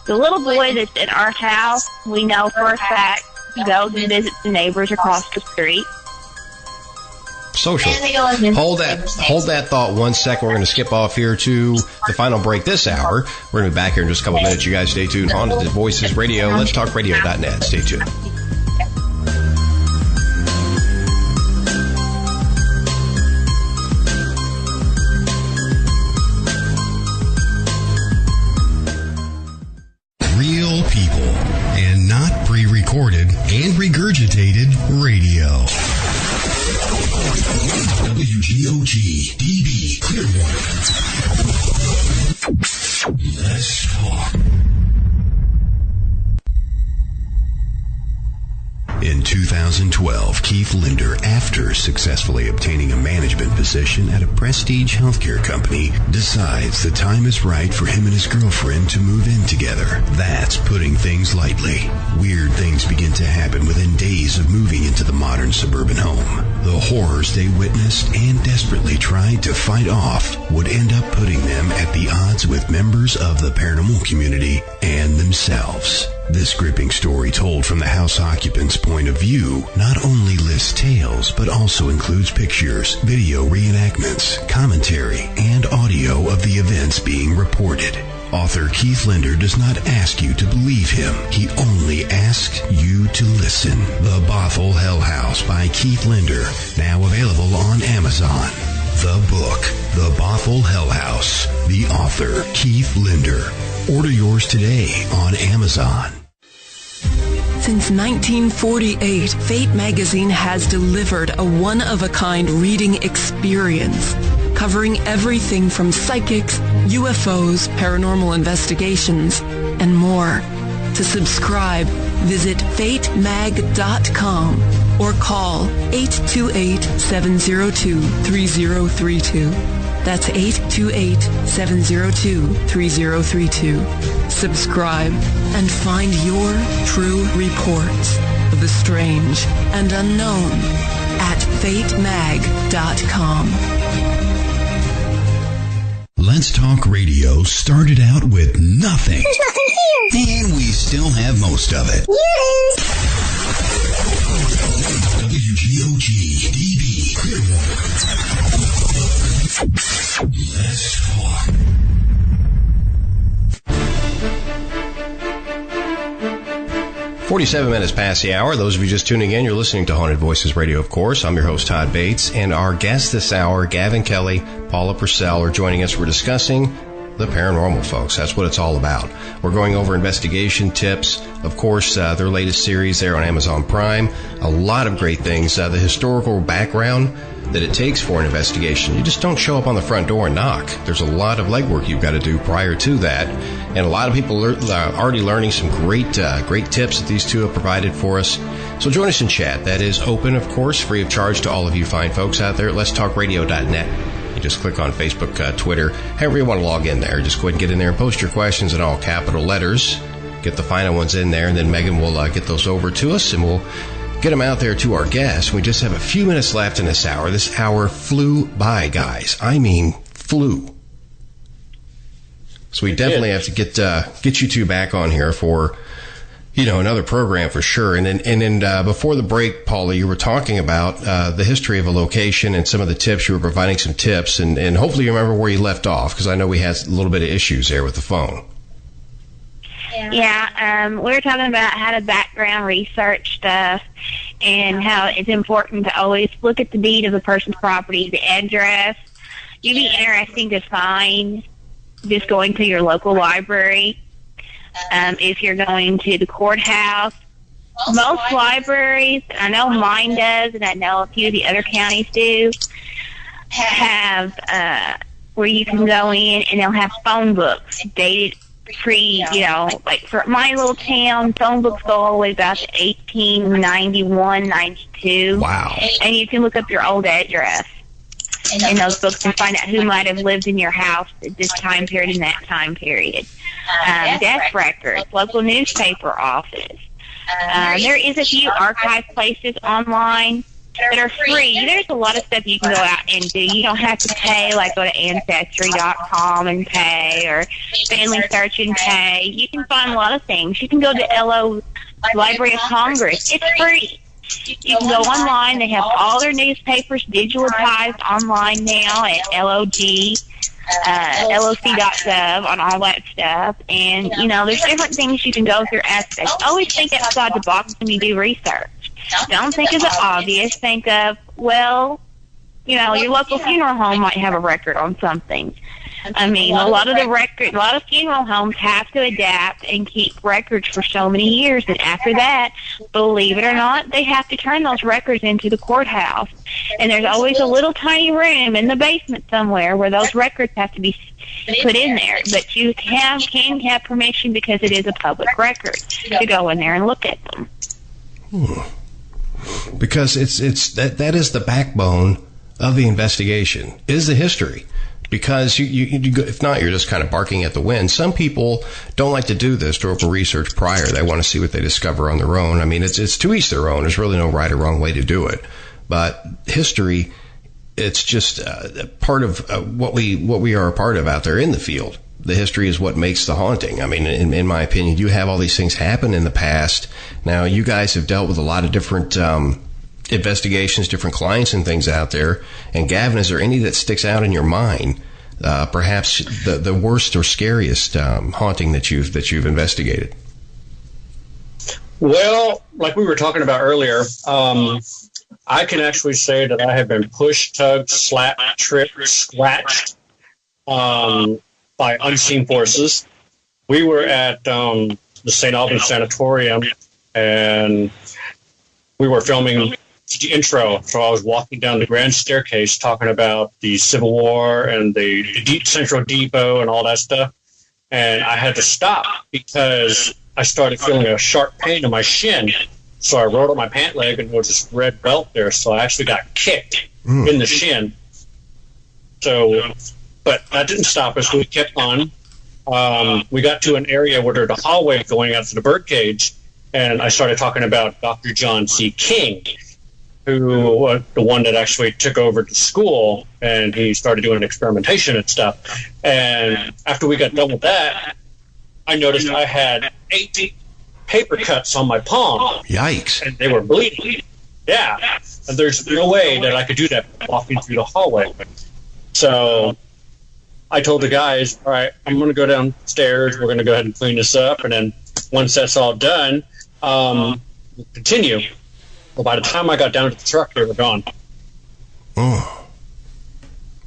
the little boy that's in our house, we know for a fact, goes and visits the neighbors across the street. Social. Hold that thought 1 second. We're going to skip off here to the final break this hour. We're going to be back here in just a couple minutes. You guys stay tuned. Haunted Voices Radio. Let's talk radio.net. Stay tuned. Real people and not pre-recorded and regurgitated radio. WGOG DB Clearwater. Let's talk. In 2012, Keith Linder, after successfully obtaining a management position at a prestige healthcare company, decides the time is right for him and his girlfriend to move in together. That's putting things lightly. Weird things begin to happen within days of moving into the modern suburban home. The horrors they witnessed and desperately tried to fight off would end up putting them at the odds with members of the paranormal community and themselves. This gripping story, told from the house occupant's point of view, not only lists tales, but also includes pictures, video reenactments, commentary, and audio of the events being reported. Author Keith Linder does not ask you to believe him. He only asks you to listen. The Bothell Hell House by Keith Linder, now available on Amazon. The book, The Bothell Hell House. The author, Keith Linder. Order yours today on Amazon. Since 1948, Fate magazine has delivered a one-of-a-kind reading experience, covering everything from psychics, UFOs, paranormal investigations, and more. To subscribe, visit fatemag.com or call 828-702-3032. That's 828-702-3032. Subscribe and find your true reports of the strange and unknown at fatemag.com. Let's Talk Radio started out with nothing. There's nothing here. And we still have most of it. Yes. WGOG DB Clearwater. Let's talk. .47 minutes past the hour. Those of you just tuning in, you're listening to Haunted Voices Radio, of course. I'm your host, Todd Bates, and our guests this hour, Gavin Kelly, Paula Purcell, are joining us. We're discussing the paranormal, folks. That's what it's all about. We're going over investigation tips. Of course, their latest series there on Amazon Prime. A lot of great things. The historical background that it takes for an investigation. You just don't show up on the front door and knock. There's a lot of legwork you've got to do prior to that, and a lot of people are already learning some great tips that these two have provided for us. So join us in chat. That is open, of course, free of charge to all of you fine folks out there at letstalkradio.net. You just click on Facebook, Twitter, however you want to log in there. Just go ahead and get in there and post your questions in all capital letters. Get the final ones in there, and then Megan will get those over to us, and we'll get them out there to our guests. We just have a few minutes left in this hour. This hour flew by, guys. I mean, flew. So we definitely have to get you two back on here for, another program for sure. And then before the break, Paula, you were talking about the history of a location and some of the tips. You were providing some tips, and hopefully you remember where you left off, because I know we had a little bit of issues there with the phone. Yeah, we were talking about how to background research stuff and how it's important to always look at the deed of the person's property, the address. It'd be interesting to find just going to your local library. If you're going to the courthouse, most libraries, I know mine does, and I know a few of the other counties do, have where you can go in and they'll have phone books dated like for my little town, phone books go all the way back to 1891, 92. Wow. And you can look up your old address in those books and find out who might have lived in your house at this time period and that time period. Death records, local newspaper office. There is a few archive places online that are free. There's a lot of stuff you can go out and do. You don't have to pay, like go to Ancestry.com and pay, or Family Search and pay. You can find a lot of things. You can go to LO Library of Congress. It's free. You can go online. They have all their newspapers digitalized online now at LOC.gov on all that stuff. And, there's different things you can go through aspects. Always think outside the box when you do research. Don't think of the obvious. Think of, your local funeral home might have a record on something. I mean, a lot of funeral homes have to adapt and keep records for so many years, and after that, believe it or not, they have to turn those records into the courthouse. And there's always a little tiny room in the basement somewhere where those records have to be put in there. But you can have permission, because it is a public record, to go in there and look at them. Because it's that is the backbone of the investigation, is the history. Because you if not, you're just kind of barking at the wind. Some people don't like to do this, to open research prior. They want to see what they discover on their own. I mean, it's to each their own. There's really no right or wrong way to do it. But history, it's just part of what we are a part of out there in the field. The history is what makes the haunting. I mean, in my opinion, you have all these things happen in the past. Now, you guys have dealt with a lot of different investigations, different clients and things out there. And Gavin, is there any that sticks out in your mind? Perhaps the worst or scariest haunting that you've investigated? Well, like we were talking about earlier, I can actually say that I have been pushed, tugged, slapped, tripped, scratched by unseen forces. We were at the St. Albans Sanatorium, and we were filming the intro. So I was walking down the grand staircase talking about the Civil War and the Central Depot and all that stuff. And I had to stop because I started feeling a sharp pain in my shin. So I rolled up my pant leg, and there was this red welt there. So I actually got kicked in the shin. So, but that didn't stop us. We kept on. We got to an area where there's a hallway going out to the birdcage, and I started talking about Dr. John C. King, who was the one that actually took over the school, and he started doing experimentation and stuff. And after we got done with that, I noticed I had 8 paper cuts on my palm. Yikes. And they were bleeding. Yeah. And there's no way that I could do that walking through the hallway. So I told the guys, all right, I'm going to go downstairs. We're going to go ahead and clean this up. And then once that's all done, we'll continue. Well, by the time I got down to the truck, they were gone. Oh.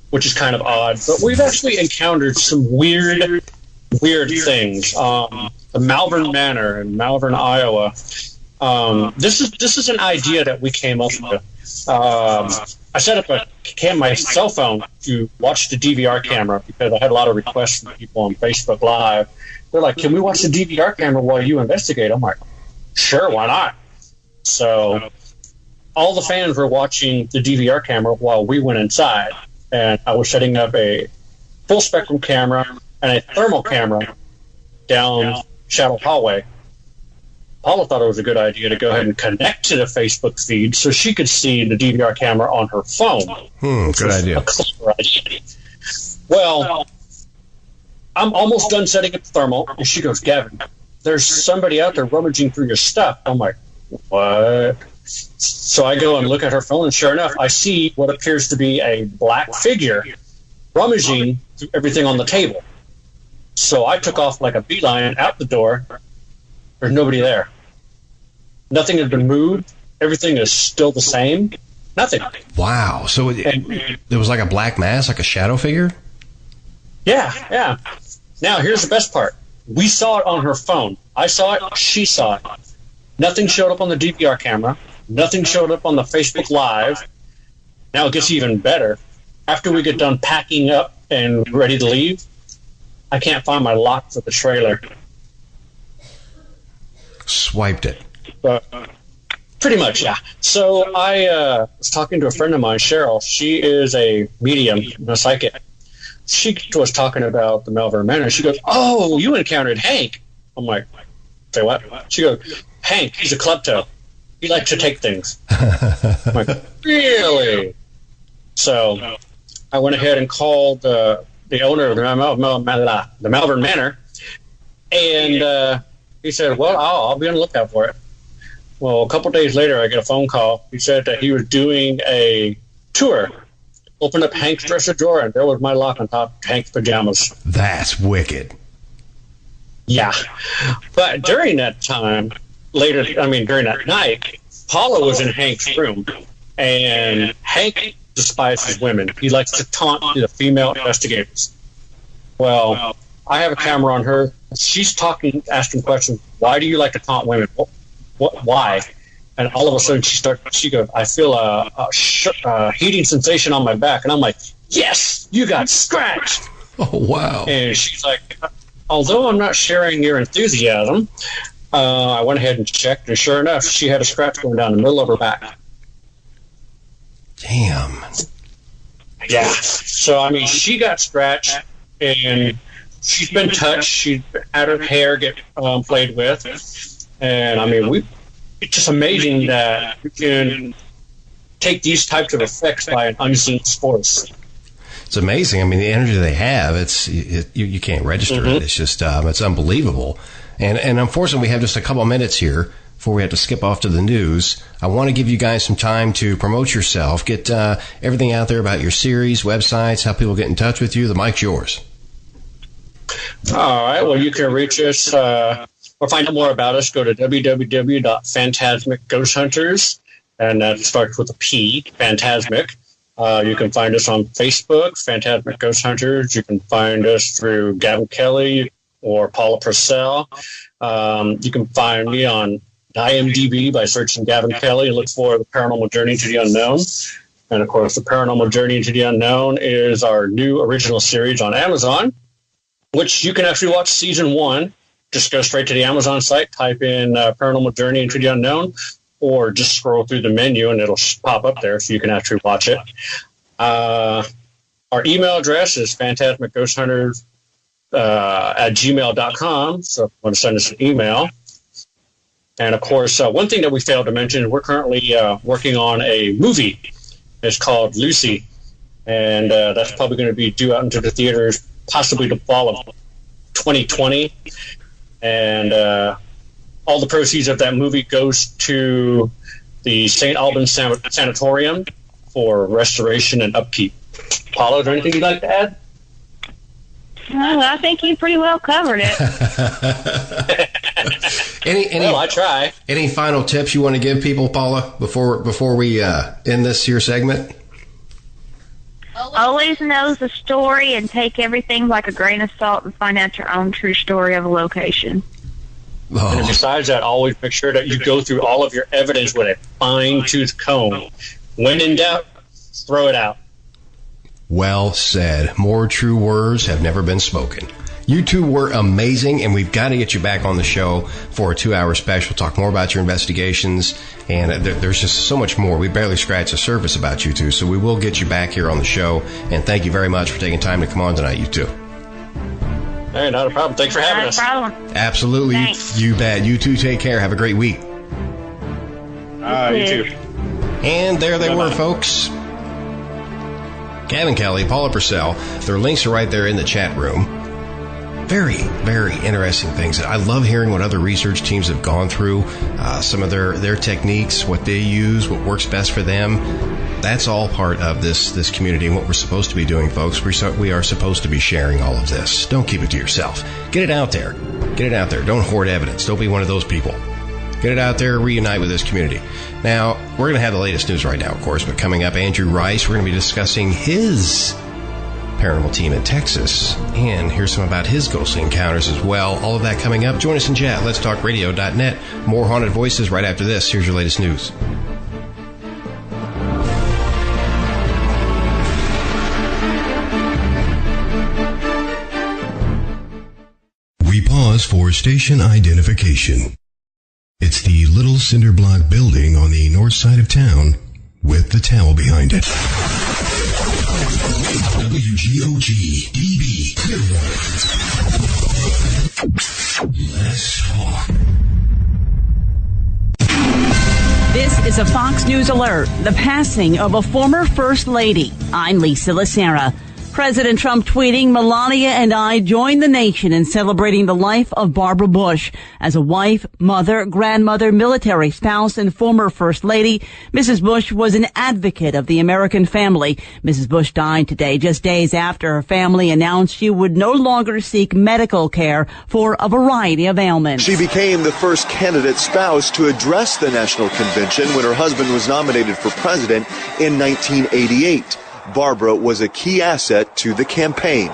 Which is kind of odd. But we've actually encountered some weird things. The Malvern Manor in Malvern, Iowa. This is an idea that we came up with. I set up my cell phone to watch the DVR camera because I had a lot of requests from people on Facebook Live. They're like, can we watch the DVR camera while you investigate? I'm like, sure, why not? So all the fans were watching the DVR camera while we went inside. And I was setting up a full spectrum camera and a thermal camera down Shadow Hallway. Paula thought it was a good idea to go ahead and connect to the Facebook feed so she could see the DVR camera on her phone. Good idea. Well, I'm almost done setting up the thermal, and she goes, Gavin, there's somebody out there rummaging through your stuff. I'm like, what? So I go and look at her phone, and sure enough, I see what appears to be a black figure rummaging through everything on the table. So I took off like a beeline out the door. There's nobody there. Nothing has been moved. Everything is still the same. Nothing. Wow. So there was like a black mass, like a shadow figure? Yeah. Now, here's the best part. We saw it on her phone. I saw it. She saw it. Nothing showed up on the DVR camera. Nothing showed up on the Facebook Live. Now it gets even better. After we get done packing up and ready to leave, I can't find my lock for the trailer. Swiped it. Pretty much, yeah. So I was talking to a friend of mine, Cheryl. She is a medium, a psychic. She was talking about the Malvern Manor. She goes, oh, you encountered Hank. I'm like, say what? She goes, Hank, he's a klepto. He likes to take things. I'm like, really? So I went ahead and called the owner of the Malvern Manor, and he said, well, I'll be on the lookout for it. Well, a couple days later, I get a phone call. He said that he was doing a tour. Opened up Hank's dresser drawer, and there was my lock on top of Hank's pajamas. That's wicked. Yeah. But during that time, during that night, Paula was in Hank's room, and Hank despises women. He likes to taunt the female investigators. Well, I have a camera on her. She's talking, asking questions. Why do you like to taunt women? Why? And all of a sudden she goes, I feel a heating sensation on my back. And I'm like, yes, you got scratched. Oh, wow. And she's like, although I'm not sharing your enthusiasm, I went ahead and checked. And sure enough, she had a scratch going down the middle of her back. Damn. Yeah. So, she got scratched, and she's been touched. She's had her hair get played with. And, it's just amazing that you can take these types of effects by an unseen force. It's amazing. The energy they have, you can't register it. It's just, it's unbelievable. And unfortunately, we have just a couple of minutes here before we have to skip off to the news. I want to give you guys some time to promote yourself, get everything out there about your series, websites, how people get in touch with you. The mic's yours. All right. Well, you can reach us or find out more about us. Go to www.phantasmic Ghost Hunters, and that starts with a P, Phantasmic. You can find us on Facebook, Phantasmic Ghost Hunters. You can find us through Gavin Kelly or Paula Purcell. You can find me on IMDb by searching Gavin Kelly and look for The Paranormal Journey to the Unknown. And, of course, The Paranormal Journey into the Unknown is our new original series on Amazon, which you can actually watch Season 1. Just go straight to the Amazon site, type in Paranormal Journey into the Unknown, or just scroll through the menu and it'll pop up there so you can actually watch it. Our email address is phantasmicghosthunters at gmail.com, so if you want to send us an email. And, of course, one thing that we failed to mention, we're currently working on a movie. It's called Lucy, and that's probably going to be due out into the theaters possibly the fall of 2020. And all the proceeds of that movie goes to the St. Albans Sanatorium for restoration and upkeep. Paula, is there anything you'd like to add? Well, I think you pretty well covered it. Well, I try. Any final tips you want to give people, Paula, before we end this here segment? Always know the story and take everything like a grain of salt and find out your own true story of a location. Oh. And besides that, always make sure that you go through all of your evidence with a fine-tooth comb. When in doubt, throw it out. Well said. More true words have never been spoken. You two were amazing, and we've got to get you back on the show for a 2-hour special. Talk more about your investigations, and there's just so much more. We barely scratched the surface about you two, so we will get you back here on the show. And thank you very much for taking time to come on tonight, you two. Hey, not a problem. Thanks for having us. Not a problem. Absolutely. Thanks. You bet. You two take care. Have a great week. You too. And there they were, folks. Gavin Kelly, Paula Purcell. Their links are right there in the chat room. Very, very interesting things. I love hearing what other research teams have gone through, some of their techniques, what they use, what works best for them. That's all part of this community and what we're supposed to be doing, folks. We are supposed to be sharing all of this. Don't keep it to yourself. Get it out there. Get it out there. Don't hoard evidence. Don't be one of those people. Get it out there. Reunite with this community. Now, we're going to have the latest news right now, of course, but coming up, Andrew Rice, we're going to be discussing his paranormal team in Texas, and here's some about his ghostly encounters as well. All of that coming up. Join us in chat. Let'sTalkRadio.net. More Haunted Voices right after this. Here's your latest news. We pause for station identification. It's the little cinder block building on the north side of town with the towel behind it. WGOG DB Clearwater. Let's talk. This is a Fox News alert. The passing of a former First Lady. I'm Lisa Lacera. President Trump tweeting, Melania and I join the nation in celebrating the life of Barbara Bush. As a wife, mother, grandmother, military spouse, and former First Lady, Mrs. Bush was an advocate of the American family. Mrs. Bush died today, just days after her family announced she would no longer seek medical care for a variety of ailments. She became the first candidate spouse to address the National Convention when her husband was nominated for president in 1988. Barbara was a key asset to the campaign.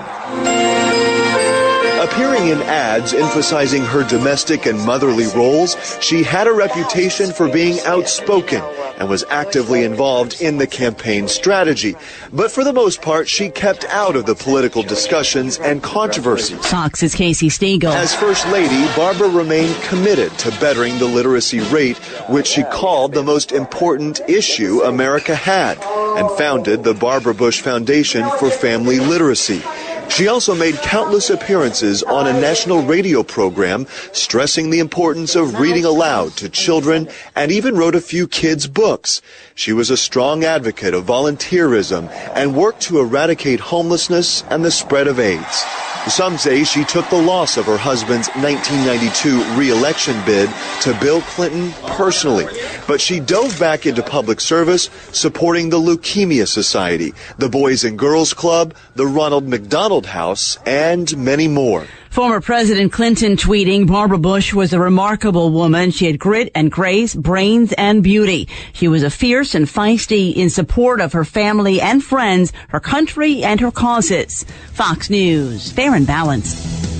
Appearing in ads emphasizing her domestic and motherly roles, she had a reputation for being outspoken and was actively involved in the campaign strategy. But for the most part, she kept out of the political discussions and controversies. Fox's Casey Stegall. As First Lady, Barbara remained committed to bettering the literacy rate, which she called the most important issue America had, and founded the Barbara Bush Foundation for Family Literacy. She also made countless appearances on a national radio program stressing the importance of reading aloud to children and even wrote a few kids' books. She was a strong advocate of volunteerism and worked to eradicate homelessness and the spread of AIDS. Some say she took the loss of her husband's 1992 re-election bid to Bill Clinton personally, but she dove back into public service, supporting the Leukemia Society, the Boys and Girls Club, the Ronald McDonald House, and many more. Former President Clinton tweeting, Barbara Bush was a remarkable woman. She had grit and grace, brains and beauty. She was a fierce and feisty in support of her family and friends, her country and her causes. Fox News, fair and balanced.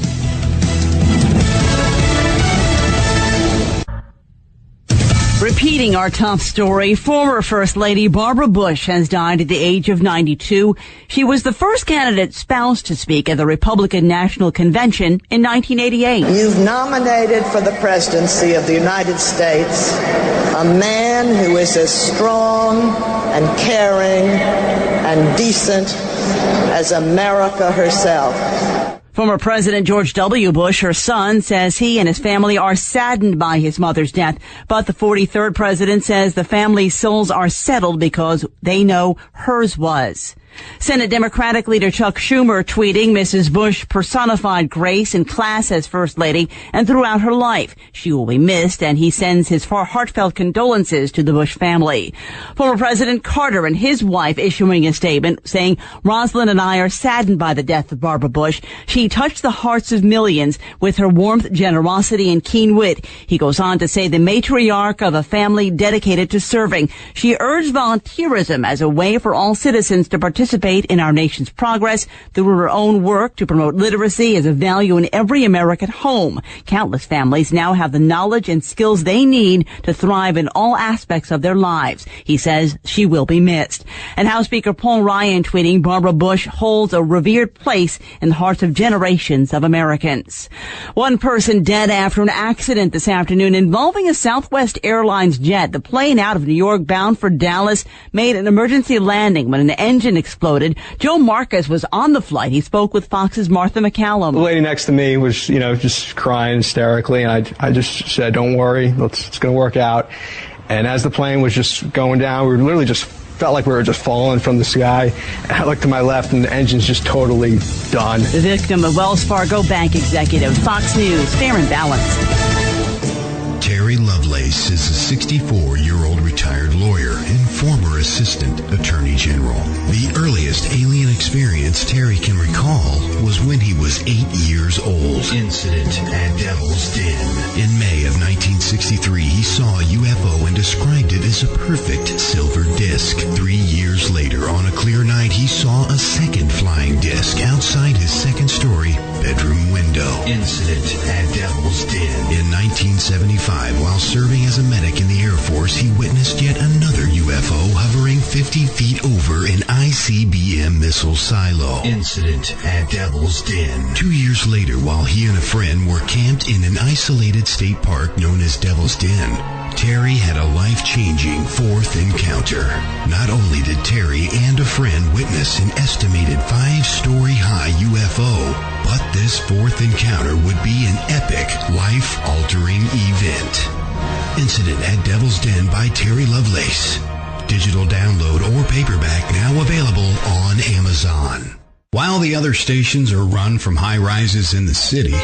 Repeating our top story, former First Lady Barbara Bush has died at the age of 92. She was the first candidate spouse to speak at the Republican National Convention in 1988. You've nominated for the presidency of the United States a man who is as strong and caring and decent as America herself. Former President George W. Bush, her son, says he and his family are saddened by his mother's death. But the 43rd president says the family's souls are settled because they know hers was. Senate Democratic leader Chuck Schumer tweeting, Mrs. Bush personified grace and class as First Lady and throughout her life. She will be missed, and he sends his heartfelt condolences to the Bush family. Former President Carter and his wife issuing a statement saying, Rosalind and I are saddened by the death of Barbara Bush. She touched the hearts of millions with her warmth, generosity, and keen wit. He goes on to say the matriarch of a family dedicated to serving. She urged volunteerism as a way for all citizens to participate participate in our nation's progress through her own work to promote literacy as a value in every American home. Countless families now have the knowledge and skills they need to thrive in all aspects of their lives. He says she will be missed. And House Speaker Paul Ryan tweeting, Barbara Bush holds a revered place in the hearts of generations of Americans. One person dead after an accident this afternoon involving a Southwest Airlines jet. The plane out of New York bound for Dallas made an emergency landing when an engine exploded. Joe Marcus was on the flight. He spoke with Fox's Martha McCallum. The lady next to me was, just crying hysterically, and I just said, don't worry, it's going to work out. And as the plane was just going down, we literally just felt like we were just falling from the sky. And I looked to my left, and the engine's just totally done. The victim, a Wells Fargo bank executive. Fox News, fair and balanced. Terry Lovelace is a 64-year-old retired lawyer and former assistant attorney general. The earliest alien experience Terry can recall was when he was 8 years old. Incident at Devil's Den. In May of 1963, he saw a UFO and described it as a perfect silver disc. 3 years later, on a clear night, he saw a second flying disc outside his second-story bedroom window. Incident at Devil's Den. In 1975, while serving as a medic in the Air Force, he witnessed yet another UFO hovering 50 feet over an ICBM missile silo. Incident at Devil's Den. 2 years later, while he and a friend were camped in an isolated state park known as Devil's Den, Terry had a life-changing fourth encounter. Not only did Terry and a friend witness an estimated 5-story high UFO, but this fourth encounter would be an epic, life-altering event. Incident at Devil's Den by Terry Lovelace. Digital download or paperback now available on Amazon. While the other stations are run from high-rises in the city,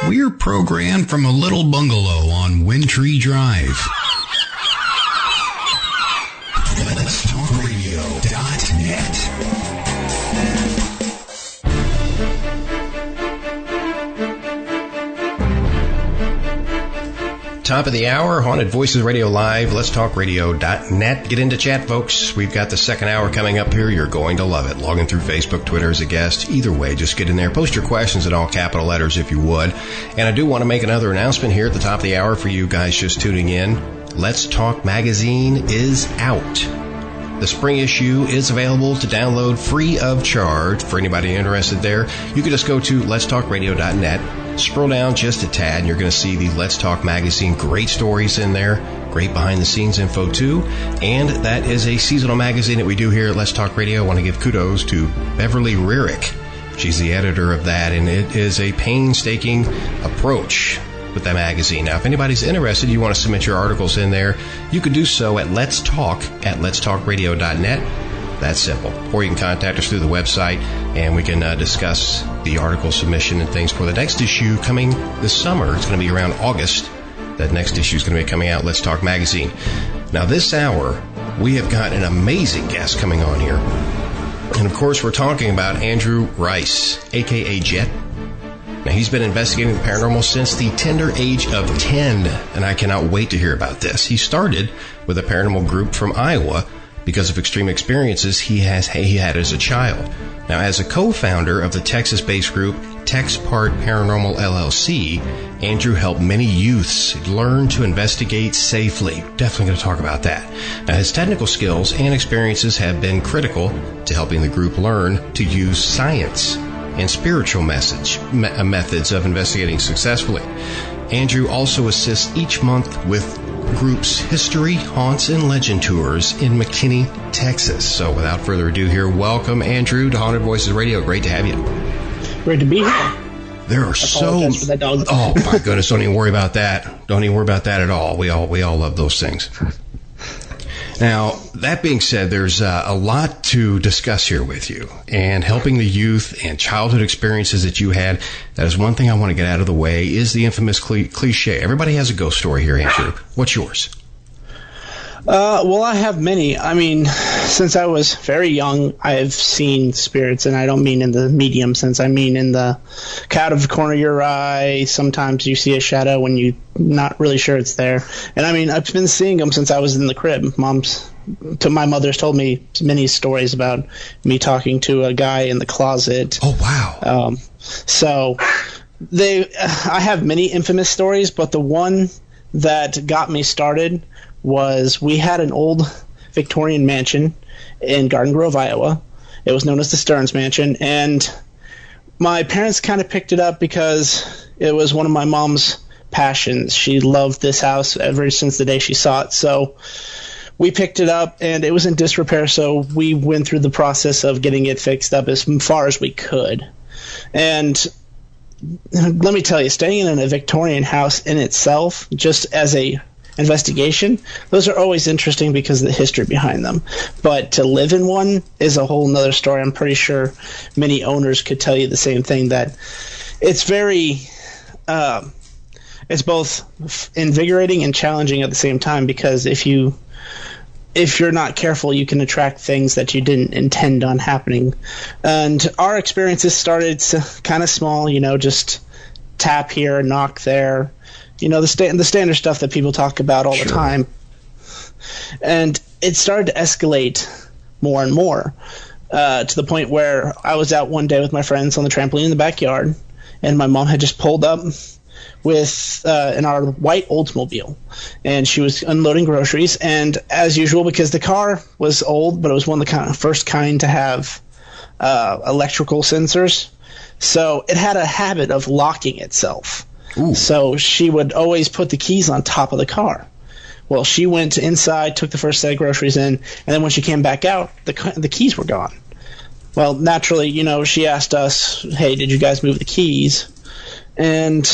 we're programmed from a little bungalow on Windtree Drive. Let'sTalkRadio.net. Top of the hour, Haunted Voices Radio Live, Let'sTalkRadio.net. Get into chat, folks. We've got the second hour coming up here. You're going to love it. Log in through Facebook, Twitter as a guest. Either way, just get in there. Post your questions in all capital letters if you would. And I do want to make another announcement here at the top of the hour for you guys just tuning in. Let's Talk Magazine is out. The spring issue is available to download free of charge for anybody interested there. You can just go to letstalkradio.net. Scroll down just a tad, and you're going to see the Let's Talk magazine. Great stories in there, great behind-the-scenes info, too. And that is a seasonal magazine that we do here at Let's Talk Radio. I want to give kudos to Beverly Rarick. She's the editor of that, and it is a painstaking approach with that magazine. Now, if anybody's interested, you want to submit your articles in there, you can do so at letstalk@letstalkradio.net. That's simple. Or you can contact us through the website, and we can discuss the article submission and things for the next issue coming this summer. It's going to be around August. That next issue is going to be coming out, Let's Talk Magazine. Now, this hour, we have got an amazing guest coming on here. And, of course, we're talking about Andrew Rice, a.k.a. Jet. Now, he's been investigating the paranormal since the tender age of 10, and I cannot wait to hear about this. He started with a paranormal group from Iowa because of extreme experiences he had as a child. Now, as a co-founder of the Texas-based group TexPart Paranormal LLC, Andrew helped many youths learn to investigate safely. Definitely going to talk about that. Now, his technical skills and experiences have been critical to helping the group learn to use science and spiritual methods of investigating successfully. Andrew also assists each month with group's history, haunts, and legend tours in McKinney, Texas. So without further ado here, welcome Andrew to Haunted Voices Radio. Great to have you. Great to be here. There are so... For that dog. Oh my goodness, don't even worry about that. Don't even worry about that at all. We all love those things. Now, that being said, there's a lot to discuss here with you, and helping the youth and childhood experiences that you had. That is one thing I want to get out of the way, is the infamous cliche. Everybody has a ghost story here, Andrew. What's yours? Well, I have many. I mean, since I was very young, I've seen spirits, and I don't mean in the medium sense. I mean in the out of the corner of your eye. Sometimes you see a shadow when you're not really sure it's there. And I mean, I've been seeing them since I was in the crib. Mom's my mother's told me many stories about me talking to a guy in the closet. Oh, wow. So I have many infamous stories, but the one that got me started was we had an old Victorian mansion in Garden Grove, Iowa. It was known as the Stearns Mansion, and my parents kind of picked it up because it was one of my mom's passions. She loved this house ever since the day she saw it. So we picked it up, and it was in disrepair, so we went through the process of getting it fixed up as far as we could. And let me tell you, staying in a Victorian house in itself, just as a investigation, those are always interesting because of the history behind them. But to live in one is a whole nother story. I'm pretty sure many owners could tell you the same thing, that it's very it's both invigorating and challenging at the same time, because if you're not careful, you can attract things that you didn't intend on happening. And our experiences started kind of small, just tap here, knock there, the standard stuff that people talk about all the time. And it started to escalate more and more to the point where I was out one day with my friends on the trampoline in the backyard, and my mom had just pulled up with in our white Oldsmobile, and she was unloading groceries. And as usual, because the car was old, but it was one of the first kind to have electrical sensors, so it had a habit of locking itself. Ooh. So she would always put the keys on top of the car. Well, she went inside, took the first set of groceries in, and then when she came back out, the keys were gone. Well, naturally, she asked us, "Hey, did you guys move the keys?" And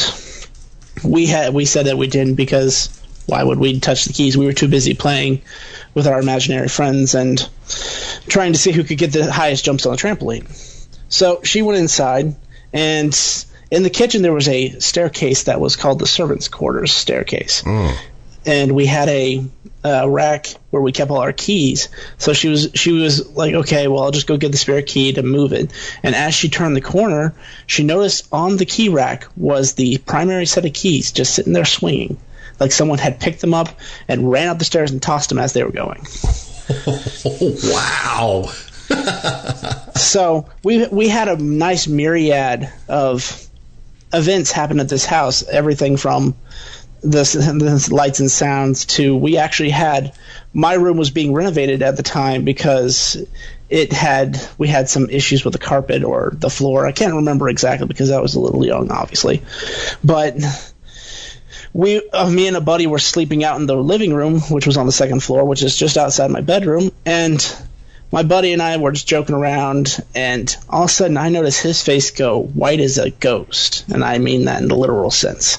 we said that we didn't, because why would we touch the keys? We were too busy playing with our imaginary friends and trying to see who could get the highest jumps on the trampoline. So she went inside, and in the kitchen there was a staircase that was called the servants' quarters staircase. And we had a rack where we kept all our keys. So she was like, okay, well, I'll just go get the spare key to move it. And as she turned the corner, she noticed on the key rack was the primary set of keys just sitting there swinging, like someone had picked them up and ran up the stairs and tossed them as they were going. Wow. So we had a nice myriad of events happen at this house, everything from the lights and sounds to, we actually had, my room was being renovated at the time because we had some issues with the carpet or the floor. I can't remember exactly because I was a little young, obviously. But me and a buddy were sleeping out in the living room, which was on the second floor, which is just outside my bedroom. And my buddy and I were just joking around, and all of a sudden I noticed his face go white as a ghost, and I mean that in the literal sense.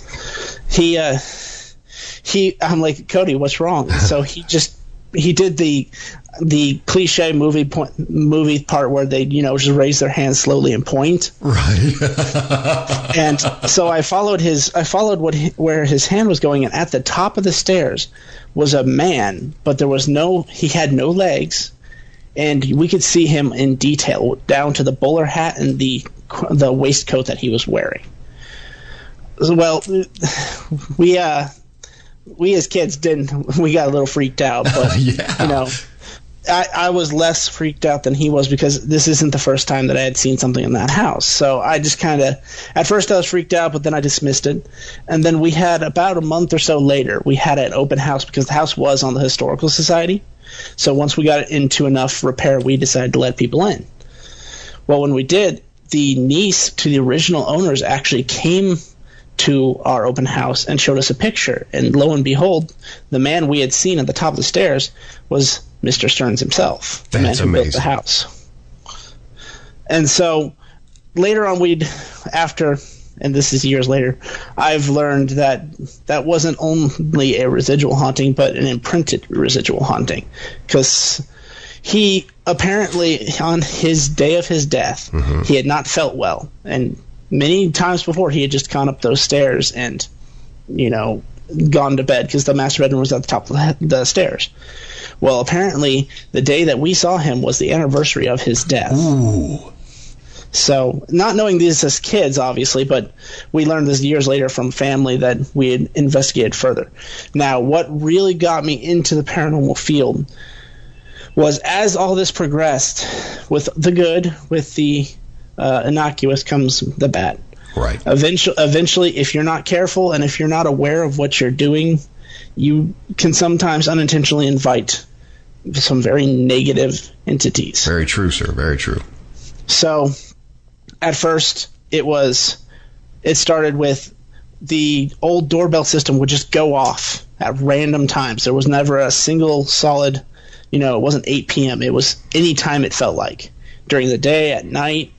I'm like, "Cody, what's wrong?" So he did the cliche movie part where they just raise their hands slowly and point. Right. And so I followed where his hand was going, and at the top of the stairs was a man, but he had no legs. And we could see him in detail down to the bowler hat and the waistcoat that he was wearing. Well, we as kids we got a little freaked out, but yeah. I was less freaked out than he was, because this isn't the first time that I had seen something in that house. So I just at first I was freaked out, but then I dismissed it. And then we had, about a month or so later, we had an open house because the house was on the Historical Society. So once we got it into enough repair, we decided to let people in. Well, when we did, the niece to the original owners actually came to our open house and showed us a picture. And lo and behold, the man we had seen at the top of the stairs was Mr. Stearns himself, the man who built the house. And so later on, and this is years later, I've learned that wasn't only a residual haunting, but an imprinted residual haunting. Because he apparently, on his day of his death, he had not felt well. And many times before, he had just gone up those stairs and, gone to bed, because the master bedroom was at the top of the stairs. Well, apparently, the day that we saw him was the anniversary of his death. Ooh. So, not knowing this as kids, obviously, but we learned this years later from family that we had investigated further. Now, what really got me into the paranormal field was as all this progressed, with the good, with the innocuous comes the bad. Right. Eventually, if you're not careful and if you're not aware of what you're doing, you can sometimes unintentionally invite some very negative entities. Very true, sir. Very true. So, at first, it started with the old doorbell system would just go off at random times. There was never a single solid, it wasn't 8 p.m. It was any time it felt like, during the day, at night.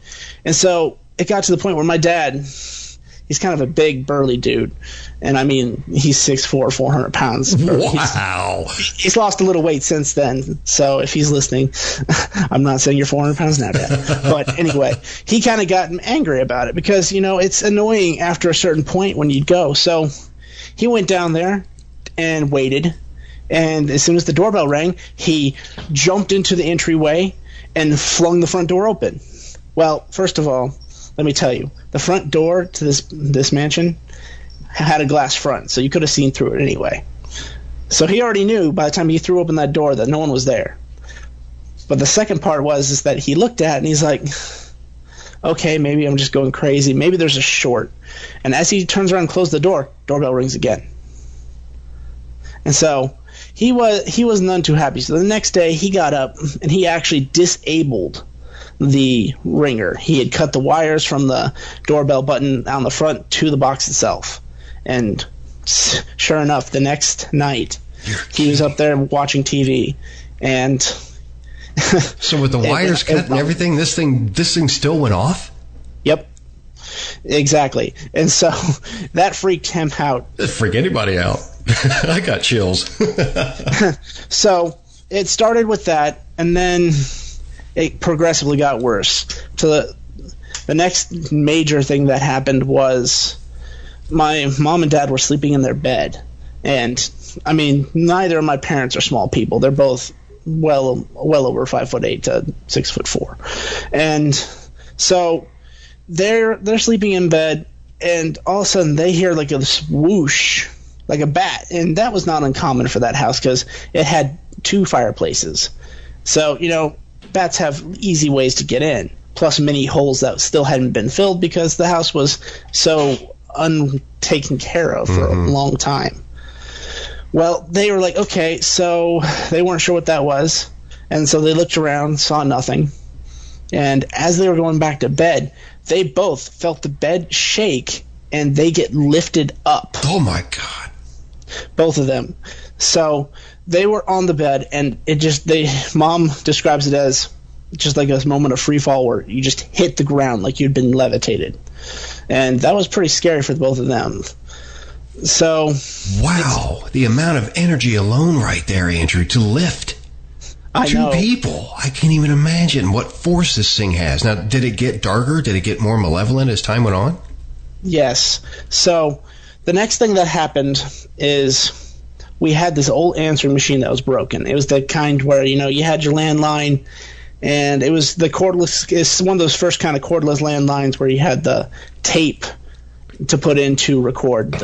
And so it got to the point where my dad, he's kind of a big, burly dude. And I mean, he's 6'4", 400 pounds. Wow. He's lost a little weight since then. So if he's listening, I'm not saying you're 400 pounds now, Dad. But anyway, he kind of got angry about it because, it's annoying after a certain point when you'd go. So he went down there and waited. And as soon as the doorbell rang, he jumped into the entryway and flung the front door open. Well, first of all, let me tell you, the front door to this mansion had a glass front, so you could have seen through it anyway. So he already knew by the time he threw open that door that no one was there. But the second part is that he looked at it and he's like, okay, maybe I'm just going crazy. Maybe there's a short. And as he turns around and closes the door, doorbell rings again. And so he was none too happy. So the next day he got up and he actually disabled the ringer. He had cut the wires from the doorbell button on the front to the box itself. And sure enough, the next night he was up there watching TV, and so with the wires cut and everything, this thing still went off? Yep. Exactly. And so that freaked him out. It'd freak anybody out. I got chills. So it started with that, and then it progressively got worse. So the next major thing that happened was my mom and dad were sleeping in their bed. And, I mean, neither of my parents are small people. They're both well over 5'8" to 6'4". And so they're sleeping in bed, and all of a sudden they hear like a swoosh, like a bat. And that was not uncommon for that house because it had 2 fireplaces. So, bats have easy ways to get in, plus many holes that still hadn't been filled because the house was so untaken care of for a long time. Well, they were like, okay, so they weren't sure what that was, and so they looked around, saw nothing, and as they were going back to bed, they both felt the bed shake, and they get lifted up. Oh my God. Both of them. So they were on the bed, and Mom describes it as just like a moment of free fall where you just hit the ground like you'd been levitated. And that was pretty scary for both of them. So wow, the amount of energy alone right there, Andrew, to lift two people. I can't even imagine what force this thing has. Now, did it get darker? Did it get more malevolent as time went on? Yes. So the next thing that happened is we had this old answering machine that was broken. It was the kind where, you had your landline, and it was the cordless. It's one of those first kind of cordless landlines where you had the tape to put in to record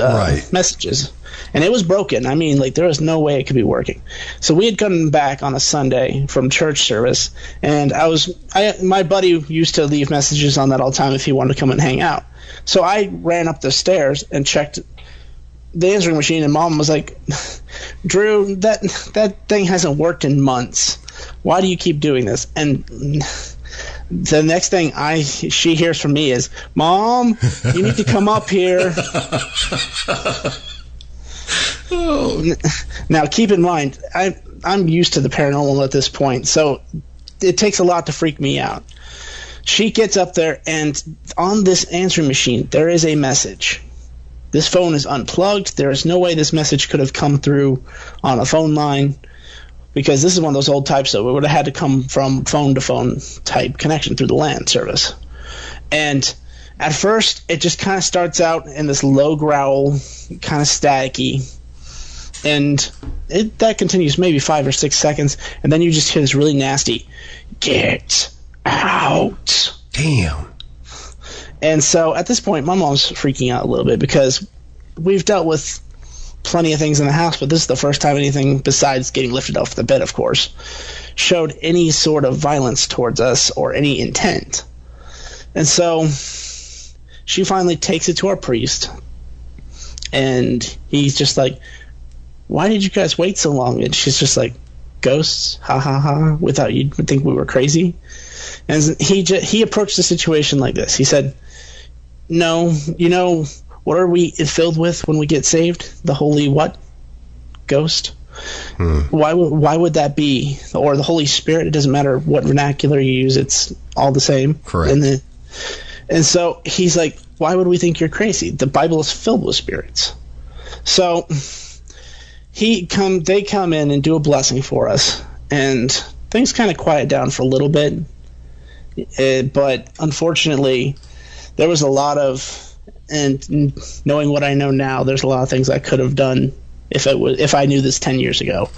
messages. And it was broken. I mean, there was no way it could be working. So we had come back on a Sunday from church service, and my buddy used to leave messages on that all the time if he wanted to come and hang out. So I ran up the stairs and checked the answering machine, and Mom was like, Drew, that thing hasn't worked in months. Why do you keep doing this? And the next thing she hears from me is, Mom, you need to come up here. Now, keep in mind, I'm used to the paranormal at this point, so it takes a lot to freak me out. She gets up there, and on this answering machine, there is a message. This phone is unplugged. There is no way this message could have come through on a phone line, because this is one of those old types, so it would have had to come from phone-to-phone type connection through the LAN service. And at first, it just kind of starts out in this low growl, kind of staticky, and that continues maybe 5 or 6 seconds, and then you just hear this really nasty, "Get out." Damn. And so at this point, my mom's freaking out a little bit because we've dealt with plenty of things in the house, but this is the first time anything besides getting lifted off the bed, of course, showed any sort of violence towards us or any intent. And so she finally takes it to our priest, and he's just like, why did you guys wait so long? And she's just like, ghosts, ha ha ha, without you'd think we were crazy. And he approached the situation like this. He said, no, you know, what are we filled with when we get saved? The holy what? Ghost? Why would that be? Or the Holy Spirit? It doesn't matter what vernacular you use. It's all the same. Correct. And so he's like, why would we think you're crazy? The Bible is filled with spirits. So they come in and do a blessing for us, and things kind of quiet down for a little bit. But unfortunately, there was a lot of, and knowing what I know now, there's a lot of things I could have done if I knew this 10 years ago.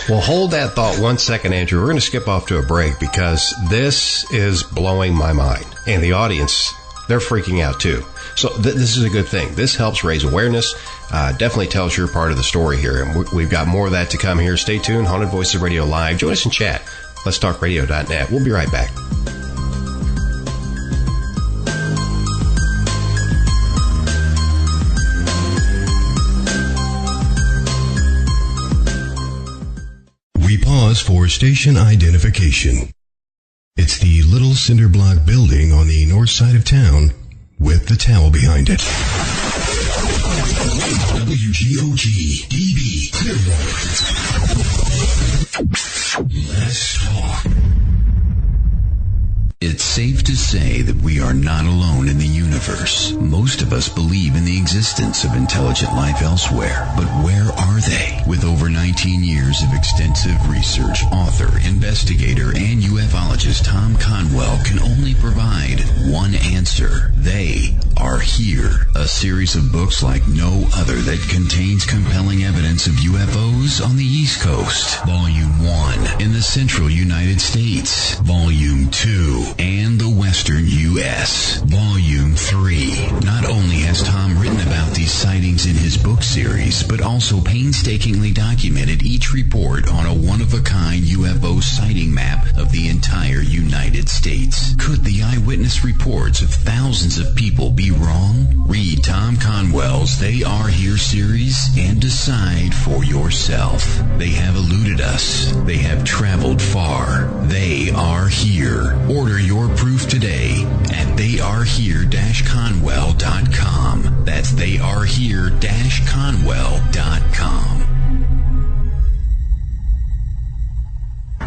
Well, hold that thought 1 second, Andrew. We're going to skip off to a break because this is blowing my mind. And the audience, they're freaking out too. So this is a good thing. This helps raise awareness. Definitely tells your part of the story here. And we've got more of that to come here. Stay tuned. Haunted Voices Radio Live. Join us in chat. letstalkradio.net. We'll be right back. We pause for station identification. It's the little cinder block building on the north side of town with the towel behind it. WGOG DB Clearwater. Let's talk. It's safe to say that we are not alone in the universe. Most of us believe in the existence of intelligent life elsewhere, but where are they? With over 19 years of extensive research, author, investigator, and ufologist Tom Conwell can only provide one answer. They are here. A series of books like no other that contains compelling evidence of UFOs on the East Coast. Volume 1 in the central United States. Volume 2 and the western U.S. Volume 3. Not only has Tom written about these sightings in his book series, but also painstakingly documented each report on a one-of-a-kind UFO sighting map of the entire United States. Could the eyewitness reports of thousands of people be wrong? Read Tom Conwell's They Are Here series and decide for yourself. They have eluded us. They have traveled far. They are here. Order your proof today at theyarehere-conwell.com. That's theyarehere-conwell.com.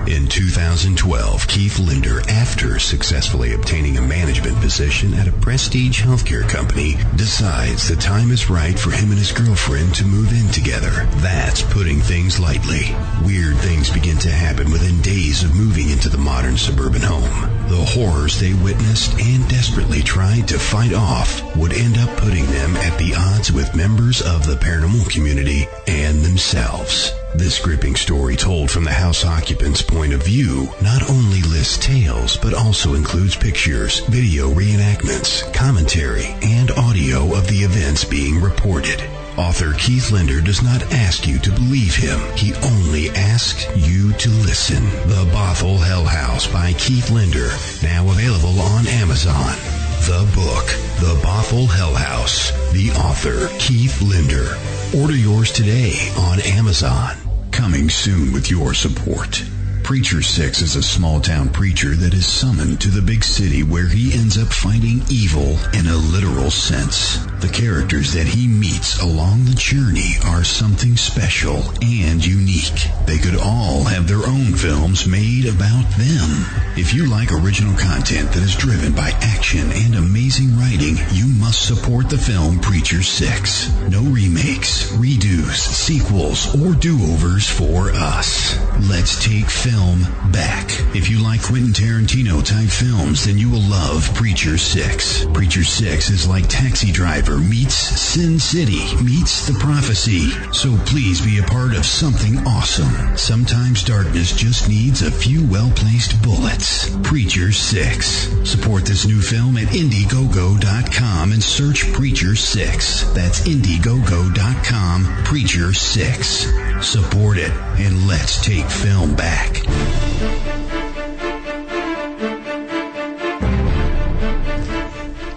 In 2012, Keith Linder, after successfully obtaining a management position at a prestige healthcare company, decides the time is right for him and his girlfriend to move in together. That's putting things lightly. Weird things begin to happen within days of moving into the modern suburban home. The horrors they witnessed and desperately tried to fight off would end up putting them at the odds with members of the paranormal community and themselves. This gripping story, told from the house occupant's point of view, not only lists tales, but also includes pictures, video reenactments, commentary, and audio of the events being reported. Author Keith Linder does not ask you to believe him. He only asks you to listen. The Bothell Hell House by Keith Linder, now available on Amazon. The book, The Bothell Hell House. The author, Keith Linder. Order yours today on Amazon. Coming soon with your support. Preacher 6 is a small-town preacher that is summoned to the big city where he ends up fighting evil in a literal sense. The characters that he meets along the journey are something special and unique. They could all have their own films made about them. If you like original content that is driven by action and amazing writing, you must support the film Preacher 6. No remakes, redos, sequels, or do-overs for us. Let's take film back. If you like Quentin Tarantino-type films, then you will love Preacher 6. Preacher 6 is like Taxi Driver meets Sin City meets The Prophecy. So please be a part of something awesome. Sometimes darkness just needs a few well-placed bullets. Preacher 6. Support this new film at Indiegogo.com and search Preacher 6. That's Indiegogo.com, Preacher 6. Support it, and let's take film back.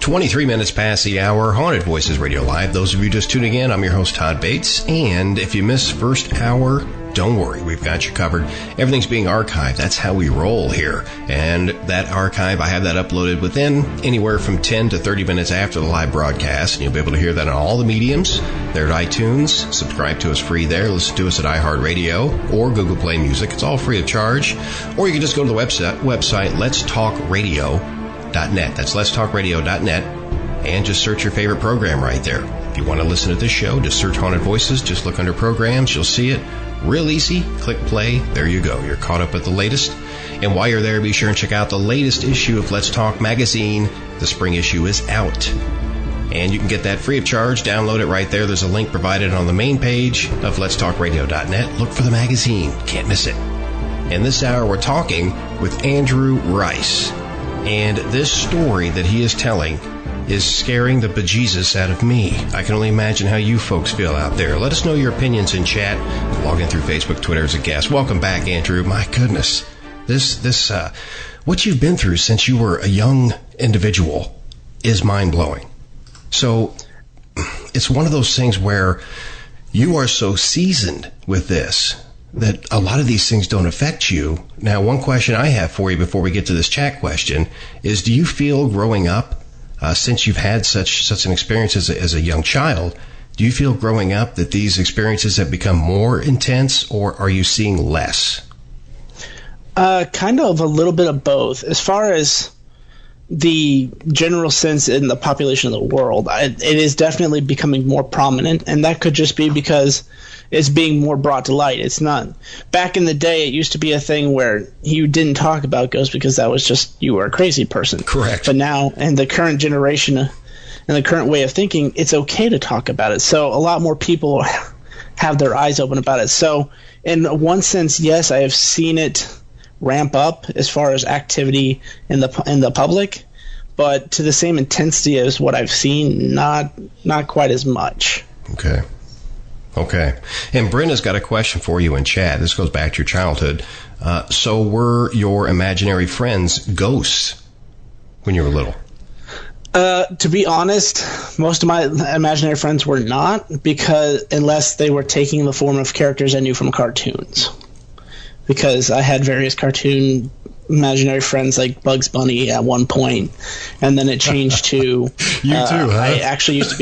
"23 minutes past the hour, Haunted Voices Radio Live. Those of you just tuning in, I'm your host, Todd Bates. And if you missed first hour, don't worry, we've got you covered. Everything's being archived. That's how we roll here. And that archive, I have that uploaded within anywhere from 10 to 30 minutes after the live broadcast. And you'll be able to hear that on all the mediums. They're at iTunes. Subscribe to us free there. Listen to us at iHeartRadio or Google Play Music. It's all free of charge. Or you can just go to the website letstalkradio.net. That's letstalkradio.net. And just search your favorite program right there. If you want to listen to this show, just search Haunted Voices. Just look under programs. You'll see it. Real easy. Click play. There you go. You're caught up at the latest. And while you're there, be sure and check out the latest issue of Let's Talk magazine. The spring issue is out. And you can get that free of charge. Download it right there. There's a link provided on the main page of letstalkradio.net. Look for the magazine. Can't miss it. And this hour, we're talking with Andrew Rice. And this story that he is telling is scaring the bejesus out of me. I can only imagine how you folks feel out there. Let us know your opinions in chat. Log in through Facebook, Twitter as a guest. Welcome back, Andrew. My goodness. This what you've been through since you were a young individual is mind-blowing. So it's one of those things where you are so seasoned with this that a lot of these things don't affect you. Now, one question I have for you before we get to this chat question is, do you feel growing up, since you've had such an experience as a young child, do you feel growing up that these experiences have become more intense, or are you seeing less? Kind of a little bit of both. As far as the general sense in the population of the world, it is definitely becoming more prominent, and that could just be because it's being more brought to light. It's not back in the day. It used to be a thing where you didn't talk about ghosts because that was just you were a crazy person. Correct. But now, in the current generation and the current way of thinking, it's okay to talk about it. So a lot more people have their eyes open about it. So in one sense, yes, I have seen it ramp up as far as activity in the public, but to the same intensity as what I've seen, not quite as much. Okay. And Brenda's got a question for you in chat. This goes back to your childhood. So were your imaginary friends ghosts when you were little? To be honest, most of my imaginary friends were not, unless they were taking the form of characters I knew from cartoons. Because I had various cartoon imaginary friends like Bugs Bunny at one point, and then it changed to you too, huh? I actually used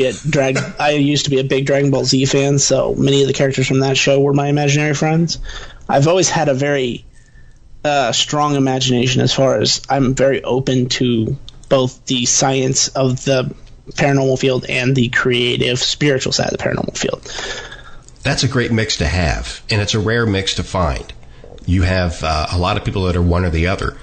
to be a big Dragon Ball Z fan, so many of the characters from that show were my imaginary friends. I've always had a very strong imagination, as far as I'm very open to both the science of the paranormal field and the creative spiritual side of the paranormal field. That's a great mix to have, and it's a rare mix to find. You have a lot of people that are one or the other.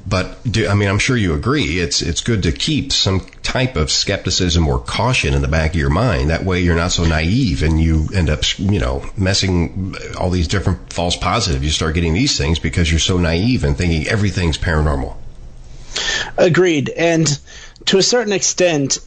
But, I'm sure you agree, it's good to keep some type of skepticism or caution in the back of your mind. That way you're not so naive and you end up, messing all these different false positives. You start getting these things because you're so naive and thinking everything's paranormal. Agreed. And to a certain extent,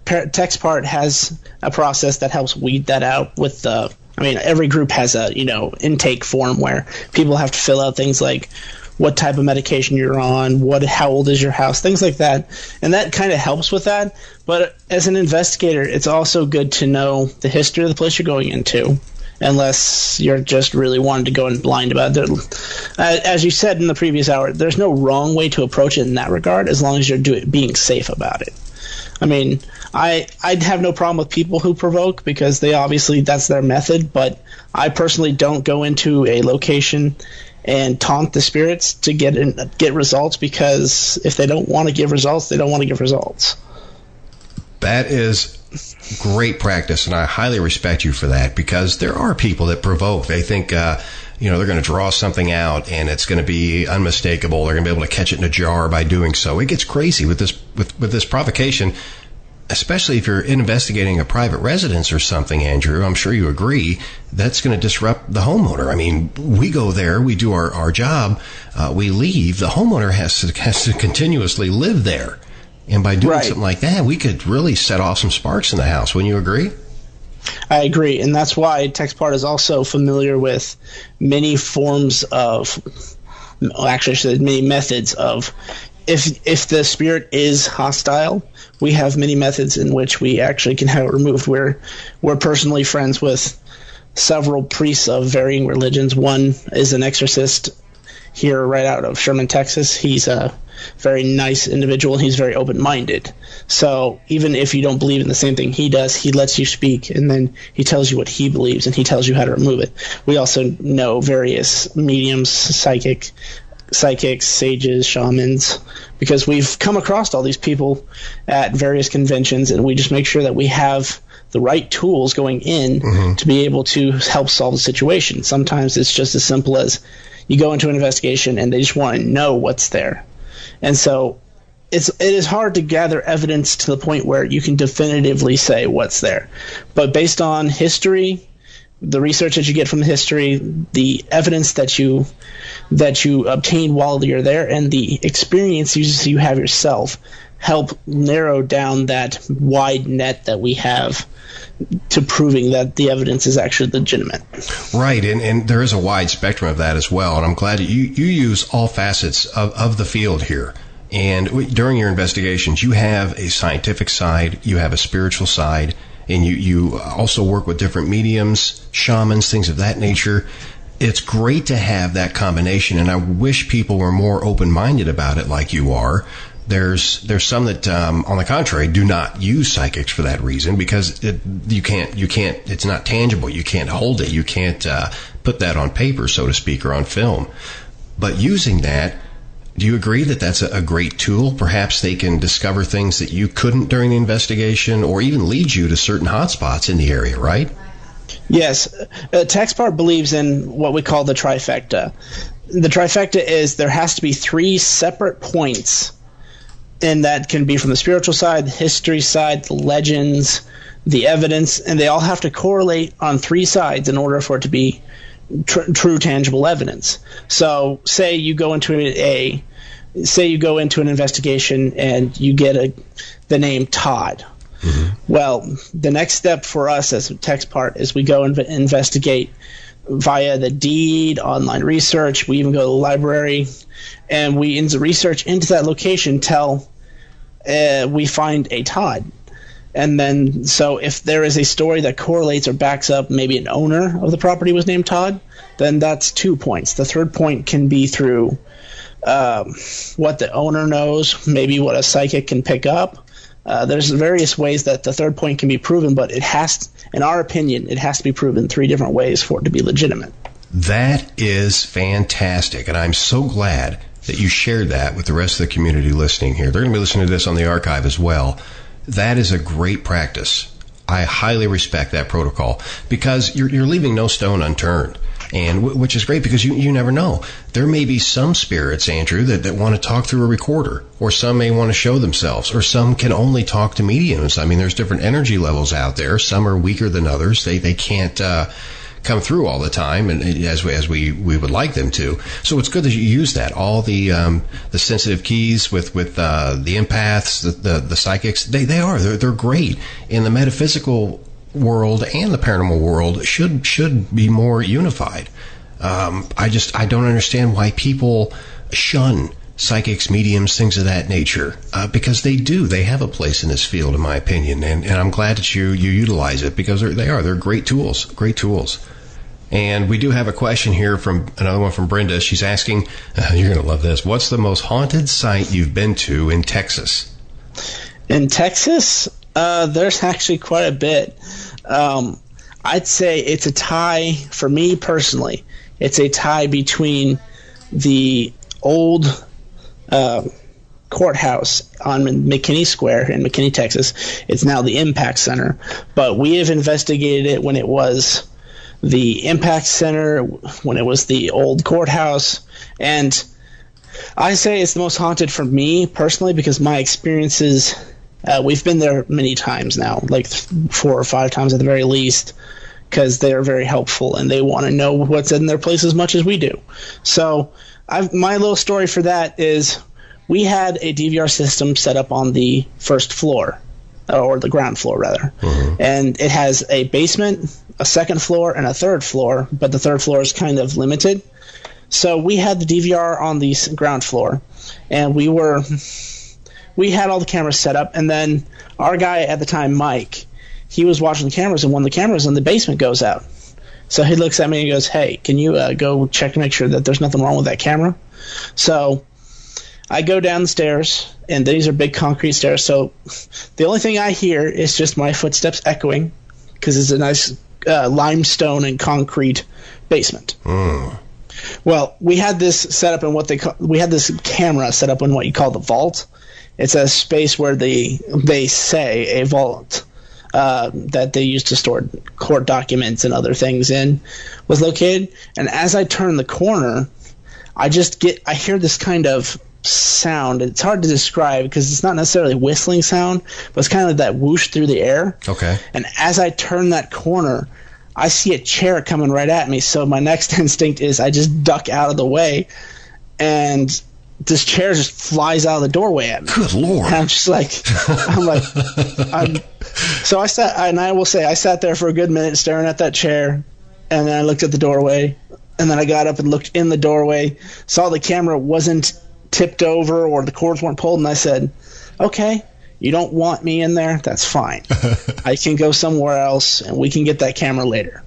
TexPart has a process that helps weed that out with the... every group has a, intake form where people have to fill out things like what type of medication you're on, how old is your house, things like that. And that kind of helps with that. But as an investigator, it's also good to know the history of the place you're going into, unless you're just really wanting to go in blind about it. As you said in the previous hour, there's no wrong way to approach it in that regard, as long as you're being safe about it. I'd have no problem with people who provoke, because they obviously, that's their method, but I personally don't go into a location and taunt the spirits to get results, because if they don't want to give results, they don't want to give results. That is great practice, and I highly respect you for that, because there are people that provoke. They think, they're going to draw something out and it's going to be unmistakable. They're going to be able to catch it in a jar by doing so. It gets crazy with this provocation, especially if you're investigating a private residence or something, Andrew. I'm sure you agree that's going to disrupt the homeowner. We go there, we do our job, we leave. The homeowner has to continuously live there. And by doing something like that, we could really set off some sparks in the house. Wouldn't you agree? I agree, and that's why TexPart is also familiar with many forms of, many methods of, if the spirit is hostile, we have many methods in which we actually can have it removed. We're personally friends with several priests of varying religions. One is an exorcist here right out of Sherman, Texas. He's a very nice individual. He's very open-minded. So even if you don't believe in the same thing he does, he lets you speak, and then he tells you what he believes, and he tells you how to remove it. We also know various mediums, psychics, sages, shamans, because we've come across all these people at various conventions, and we just make sure that we have the right tools going in to be able to help solve the situation. Sometimes it's just as simple as you go into an investigation and they just want to know what's there. And so it is hard to gather evidence to the point where you can definitively say what's there. But based on history, the research that you get from the history, the evidence that you obtain while you're there, and the experience you have yourself help narrow down that wide net that we have to proving that the evidence is actually legitimate. Right, and there is a wide spectrum of that as well, and I'm glad you use all facets of the field here. And during your investigations, you have a scientific side, you have a spiritual side, and you also work with different mediums, shamans, things of that nature. It's great to have that combination, and I wish people were more open-minded about it like you are. There's some that, on the contrary, do not use psychics for that reason, because you can't, it's not tangible. You can't hold it. You can't put that on paper, so to speak, or on film. But using that, do you agree that that's a great tool? Perhaps they can discover things that you couldn't during the investigation, or even lead you to certain hotspots in the area, right? Yes. TexPart believes in what we call the trifecta. The trifecta is there has to be 3 separate points, and that can be from the spiritual side, the history side, the legends, the evidence, and they all have to correlate on 3 sides in order for it to be true tangible evidence. So say you go into an investigation and you get the name Todd. Well, the next step for us as TexPart is we go and investigate via the deed, online research. We even go to the library, and we research into that location till we find a Todd. And then, so if there is a story that correlates or backs up maybe an owner of the property was named Todd, then that's 2 points. The third point can be through what the owner knows, maybe what a psychic can pick up. There's various ways that the third point can be proven, but it has, in our opinion, it has to be proven 3 different ways for it to be legitimate. That is fantastic, and I'm so glad that you shared that with the rest of the community listening here. They're going to be listening to this on the archive as well. That is a great practice. I highly respect that protocol, because you're leaving no stone unturned. And which is great, because you never know. There may be some spirits, Andrew, that want to talk through a recorder, or some may want to show themselves, or some can only talk to mediums. I mean, there's different energy levels out there. Some are weaker than others. They can't come through all the time, and as we would like them to. So it's good that you use that. All the sensitive keys with the empaths, the psychics, they're great. In the metaphysical world and the paranormal world should be more unified. I don't understand why people shun psychics, mediums, things of that nature, because they have a place in this field, in my opinion, and I'm glad that you utilize it, because they're great tools. And we do have a question here from another one from Brenda. She's asking, you're going to love this, what's the most haunted site you've been to in Texas? In Texas, there's actually quite a bit. I'd say it's a tie, for me personally, it's a tie between the old courthouse on McKinney Square in McKinney, Texas. It's now the Impact Center, but we have investigated it when it was the Impact Center, when it was the old courthouse, and I say it's the most haunted for me personally, because my experiences, we've been there many times now, like 4 or 5 times at the very least, because they're very helpful and they want to know what's in their place as much as we do. So my little story for that is we had a DVR system set up on the first floor, or the ground floor rather. And it has a basement, a second floor, and a third floor, but the third floor is kind of limited. So we had the DVR on the ground floor, and we had all the cameras set up, and then our guy at the time, Mike, he was watching the cameras, and one of the cameras in the basement goes out. So he looks at me and goes, "Hey, can you go check to make sure that there's nothing wrong with that camera?" So I go down the stairs, and these are big concrete stairs, so the only thing I hear is just my footsteps echoing, because it's a nice limestone and concrete basement. Well, we had this set up in we had this camera set up in what you call the vault. It's a space where they say a vault that they used to store court documents and other things in was located. And as I turn the corner, I hear this kind of sound. It's hard to describe because it's not necessarily a whistling sound, but it's kind of that whoosh through the air. Okay. And as I turn that corner, I see a chair coming right at me. So my next instinct is I just duck out of the way, and this chair just flies out of the doorway at me. Good Lord. And I'm just like, so I sat, and I will say I sat there for a good minute staring at that chair, and then I looked at the doorway, and then I got up and looked in the doorway, saw the camera wasn't tipped over or the cords weren't pulled, and I said, okay, you don't want me in there? That's fine. I can go somewhere else, and we can get that camera later.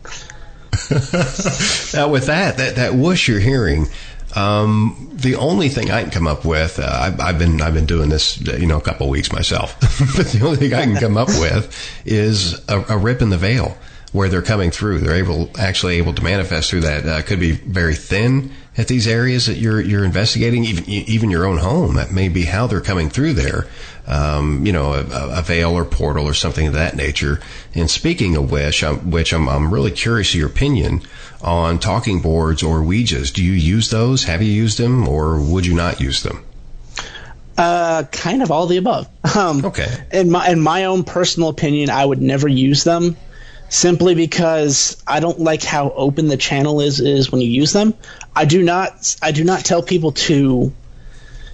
Now, with that whoosh you're hearing, the only thing I can come up with, I've been doing this, a couple of weeks myself, but the only thing I can come up with is a rip in the veil where they're coming through. They're actually able to manifest through that. Could be very thin at these areas that you're investigating, even your own home. That may be how they're coming through there. A veil or portal or something of that nature. And speaking of which, I'm really curious of your opinion on talking boards or Ouijas. Do you use those? Have you used them, or would you not use them? Kind of all the above. Okay. In my own personal opinion, I would never use them, simply because I don't like how open the channel is when you use them. I do not tell people to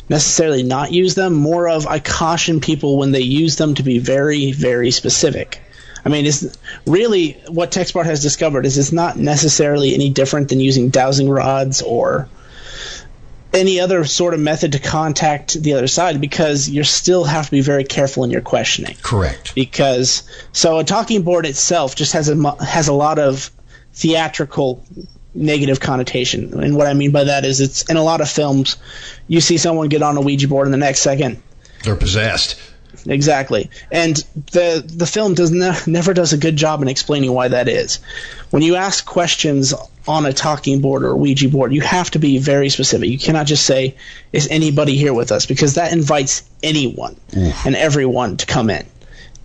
necessarily not use them. More of I caution people when they use them to be very, very specific. I mean, it's really what TexPart has discovered is it's not necessarily any different than using dowsing rods or any other sort of method to contact the other side, because you still have to be very careful in your questioning. Correct. Because a talking board itself just has a lot of theatrical negative connotation. And what I mean by that is it's in a lot of films, you see someone get on a Ouija board and the next second they're possessed. Exactly. And the film never does a good job in explaining why that is. When you ask questions on a talking board or a Ouija board, you have to be very specific. You cannot just say, is anybody here with us? Because that invites anyone and everyone to come in.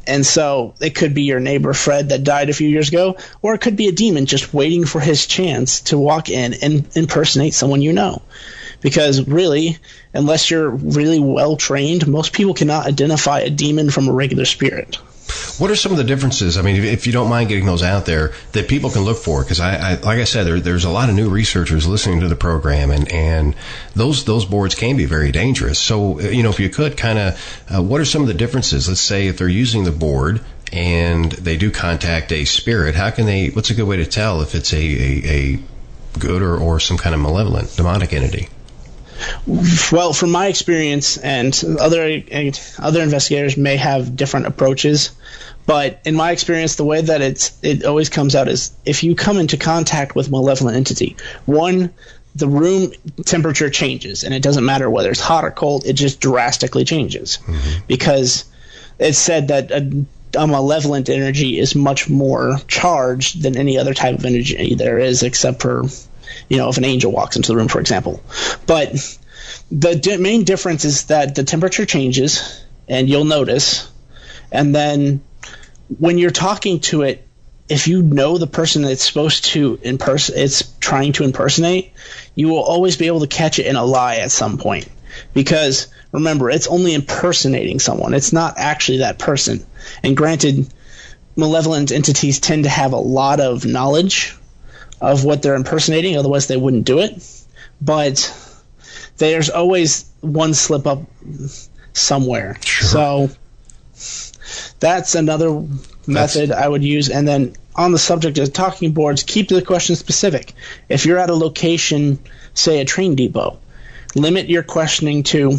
And so it could be your neighbor Fred that died a few years ago, or it could be a demon just waiting for his chance to walk in and impersonate someone you know. Because really, unless you're really well trained, most people cannot identify a demon from a regular spirit. What are some of the differences? I mean, if you don't mind getting those out there that people can look for, because I like I said, there's a lot of new researchers listening to the program, and those boards can be very dangerous. So, if you could kind of, what are some of the differences? Let's say if they're using the board and they do contact a spirit, what's a good way to tell if it's a good or some kind of malevolent demonic entity? Well, from my experience, and other investigators may have different approaches, but in my experience, the way that it always comes out is if you come into contact with a malevolent entity, one, the room temperature changes, and it doesn't matter whether it's hot or cold, it just drastically changes. Because it's said that a malevolent energy is much more charged than any other type of energy there is, except for if an angel walks into the room, for example. But the main difference is that the temperature changes, and you'll notice. And then when you're talking to it, if you know the person that's supposed to it's trying to impersonate, you will always be able to catch it in a lie at some point. Because remember, it's only impersonating someone. It's not actually that person. And granted, malevolent entities tend to have a lot of knowledge of what they're impersonating, otherwise they wouldn't do it. But there's always one slip up somewhere. Sure. So that's another method I would use. And then on the subject of talking boards, keep the question specific. If you're at a location, say a train depot, limit your questioning to,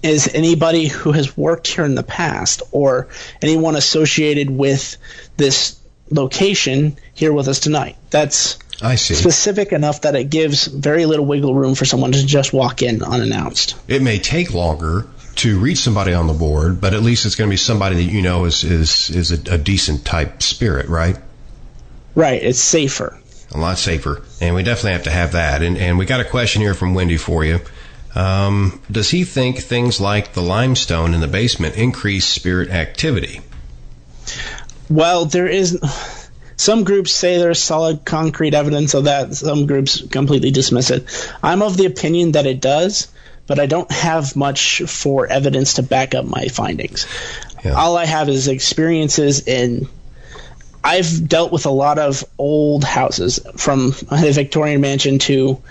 is anybody who has worked here in the past or anyone associated with this location here with us tonight? That's specific enough that it gives very little wiggle room for someone to just walk in unannounced. It may take longer to reach somebody on the board, but at least it's going to be somebody that you know is a decent type spirit, right? Right. It's safer. A lot safer. And we definitely have to have that. And we got a question here from Wendy for you. Does he think things like the limestone in the basement increase spirit activity? Well, there is... Some groups say there's solid concrete evidence of that. Some groups completely dismiss it. I'm of the opinion that it does, but I don't have much for evidence to back up my findings. Yeah. All I have is experiences in... I've dealt with a lot of old houses, from a Victorian mansion to...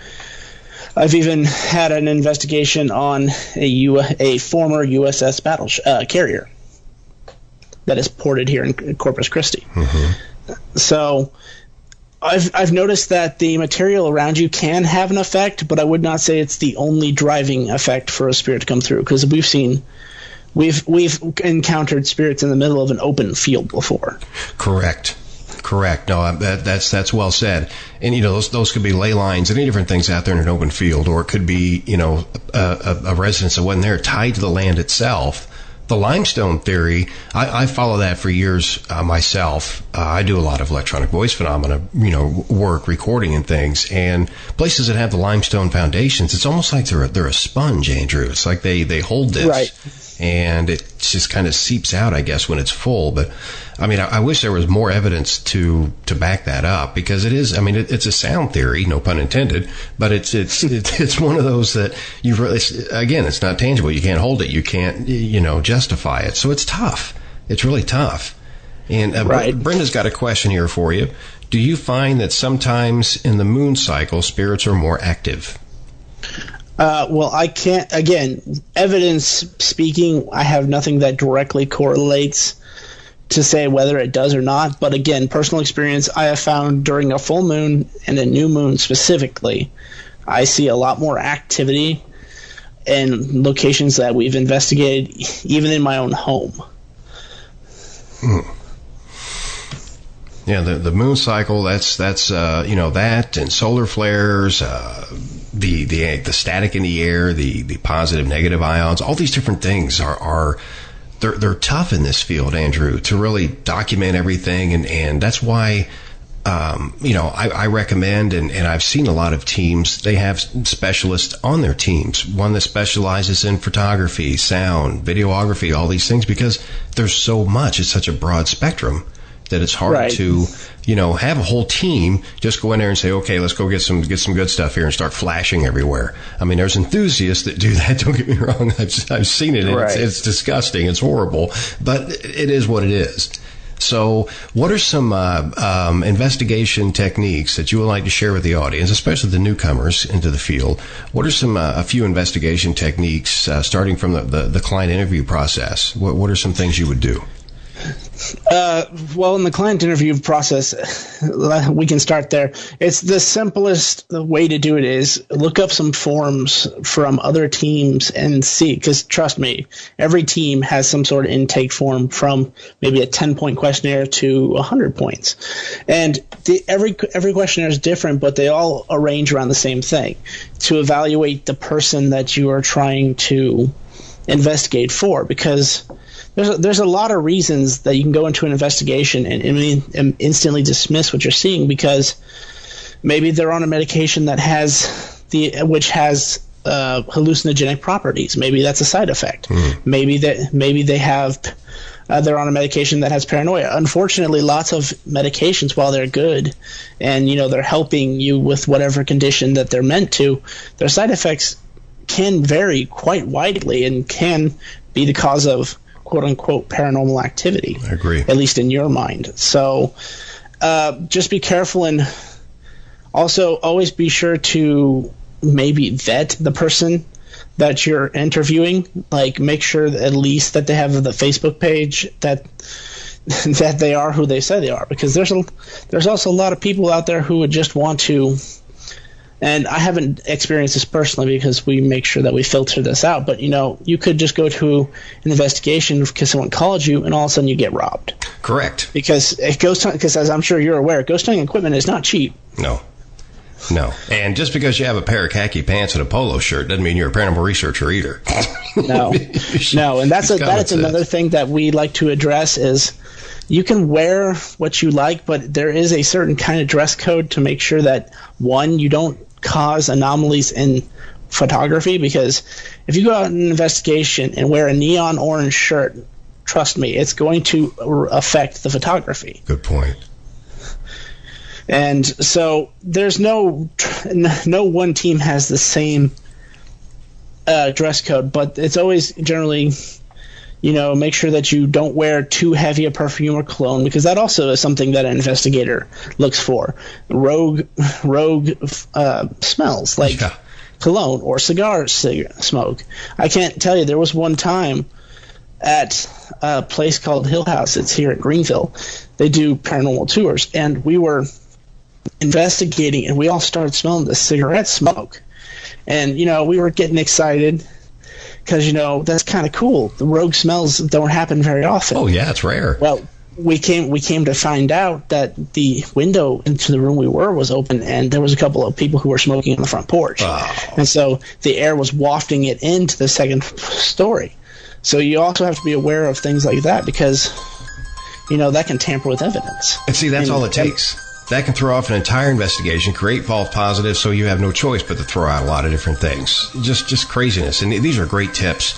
I've even had an investigation on a former USS battle carrier that is ported here in Corpus Christi. Mm-hmm. So I've noticed that the material around you can have an effect, but I would not say it's the only driving effect for a spirit to come through, because we've encountered spirits in the middle of an open field before. Correct. No, that's well said. And those could be ley lines, any different things out there in an open field, or it could be a residence that wasn't there, tied to the land itself. The limestone theory, I follow that for years myself. I do a lot of electronic voice phenomena, work, recording and things. And places that have the limestone foundations, it's almost like they're a sponge, Andrew. It's like they hold this. Right. And it just kind of seeps out, I guess, when it's full. But, I wish there was more evidence to back that up, because it is, it's a sound theory, no pun intended, but it's one of those that it's not tangible. You can't hold it. You can't, justify it. So it's tough. It's really tough. And Brenda's got a question here for you. Do you find that sometimes in the moon cycle, spirits are more active? Well, I can't, again, evidence speaking, I have nothing that directly correlates to say whether it does or not. But again, personal experience, I have found during a full moon and a new moon specifically, I see a lot more activity in locations that we've investigated, even in my own home. Yeah, the moon cycle, that's that, and solar flares, the static in the air, the positive, negative ions, all these different things they're tough in this field, Andrew, to really document everything. And that's why, I recommend, and I've seen a lot of teams, they have specialists on their teams, one that specializes in photography, sound, videography, all these things, because there's so much. It's such a broad spectrum that it's hard to, have a whole team just go in there and say, okay, let's go get some good stuff here and start flashing everywhere. There's enthusiasts that do that. Don't get me wrong. I've seen it. It's disgusting. It's horrible, but it is what it is. So what are some investigation techniques that you would like to share with the audience, especially the newcomers into the field? What are a few investigation techniques starting from the client interview process? What are some things you would do? Well, in the client interview process, we can start there. It's the simplest way to do it is look up some forms from other teams and see, because trust me, every team has some sort of intake form, from maybe a 10-point questionnaire to 100 points. And every questionnaire is different, but they all arrange around the same thing, to evaluate the person that you are trying to investigate for, because there's a lot of reasons that you can go into an investigation and instantly dismiss what you're seeing, because maybe they're on a medication that has hallucinogenic properties. Maybe that's a side effect. Maybe they have they're on a medication that has paranoia. Unfortunately, lots of medications, while they're good and they're helping you with whatever condition that they're meant to, their side effects can vary quite widely and can be the cause of quote-unquote paranormal activity. I agree. At least in your mind. So just be careful, and also always be sure to maybe vet the person that you're interviewing, like make sure that at least that they have the Facebook page that they are who they say they are, because there's also a lot of people out there who would just want to, and I haven't experienced this personally because we make sure that we filter this out, but you could just go to an investigation because someone called you and all of a sudden you get robbed. Correct. Because as I'm sure you're aware, ghost hunting equipment is not cheap. No. And just because you have a pair of khaki pants and a polo shirt doesn't mean you're a paranormal researcher either. No. And that's another thing that we like to address is you can wear what you like, but there is a certain kind of dress code to make sure that, one, you don't cause anomalies in photography, because if you go out on an investigation and wear a neon orange shirt, trust me, it's going to affect the photography. Good point. And so there's no one team has the same dress code, but it's always generally, make sure that you don't wear too heavy a perfume or cologne, because that also is something that an investigator looks for. Rogue smells like cologne or cigar smoke. I can't tell you, there was one time at a place called Hill House. It's here in Greenville. They do paranormal tours, and we were investigating, and we all started smelling the cigarette smoke. And, we were getting excited because, that's kind of cool. The rogue smells don't happen very often. Oh, yeah, it's rare. Well, we came to find out that the window into the room we were was open, and there was a couple of people who were smoking on the front porch. Oh. And so the air was wafting it into the second story. So you also have to be aware of things like that, because, that can tamper with evidence. And see, that's all it takes. That can throw off an entire investigation, create false positives, so you have no choice but to throw out a lot of different things. Just craziness. And these are great tips.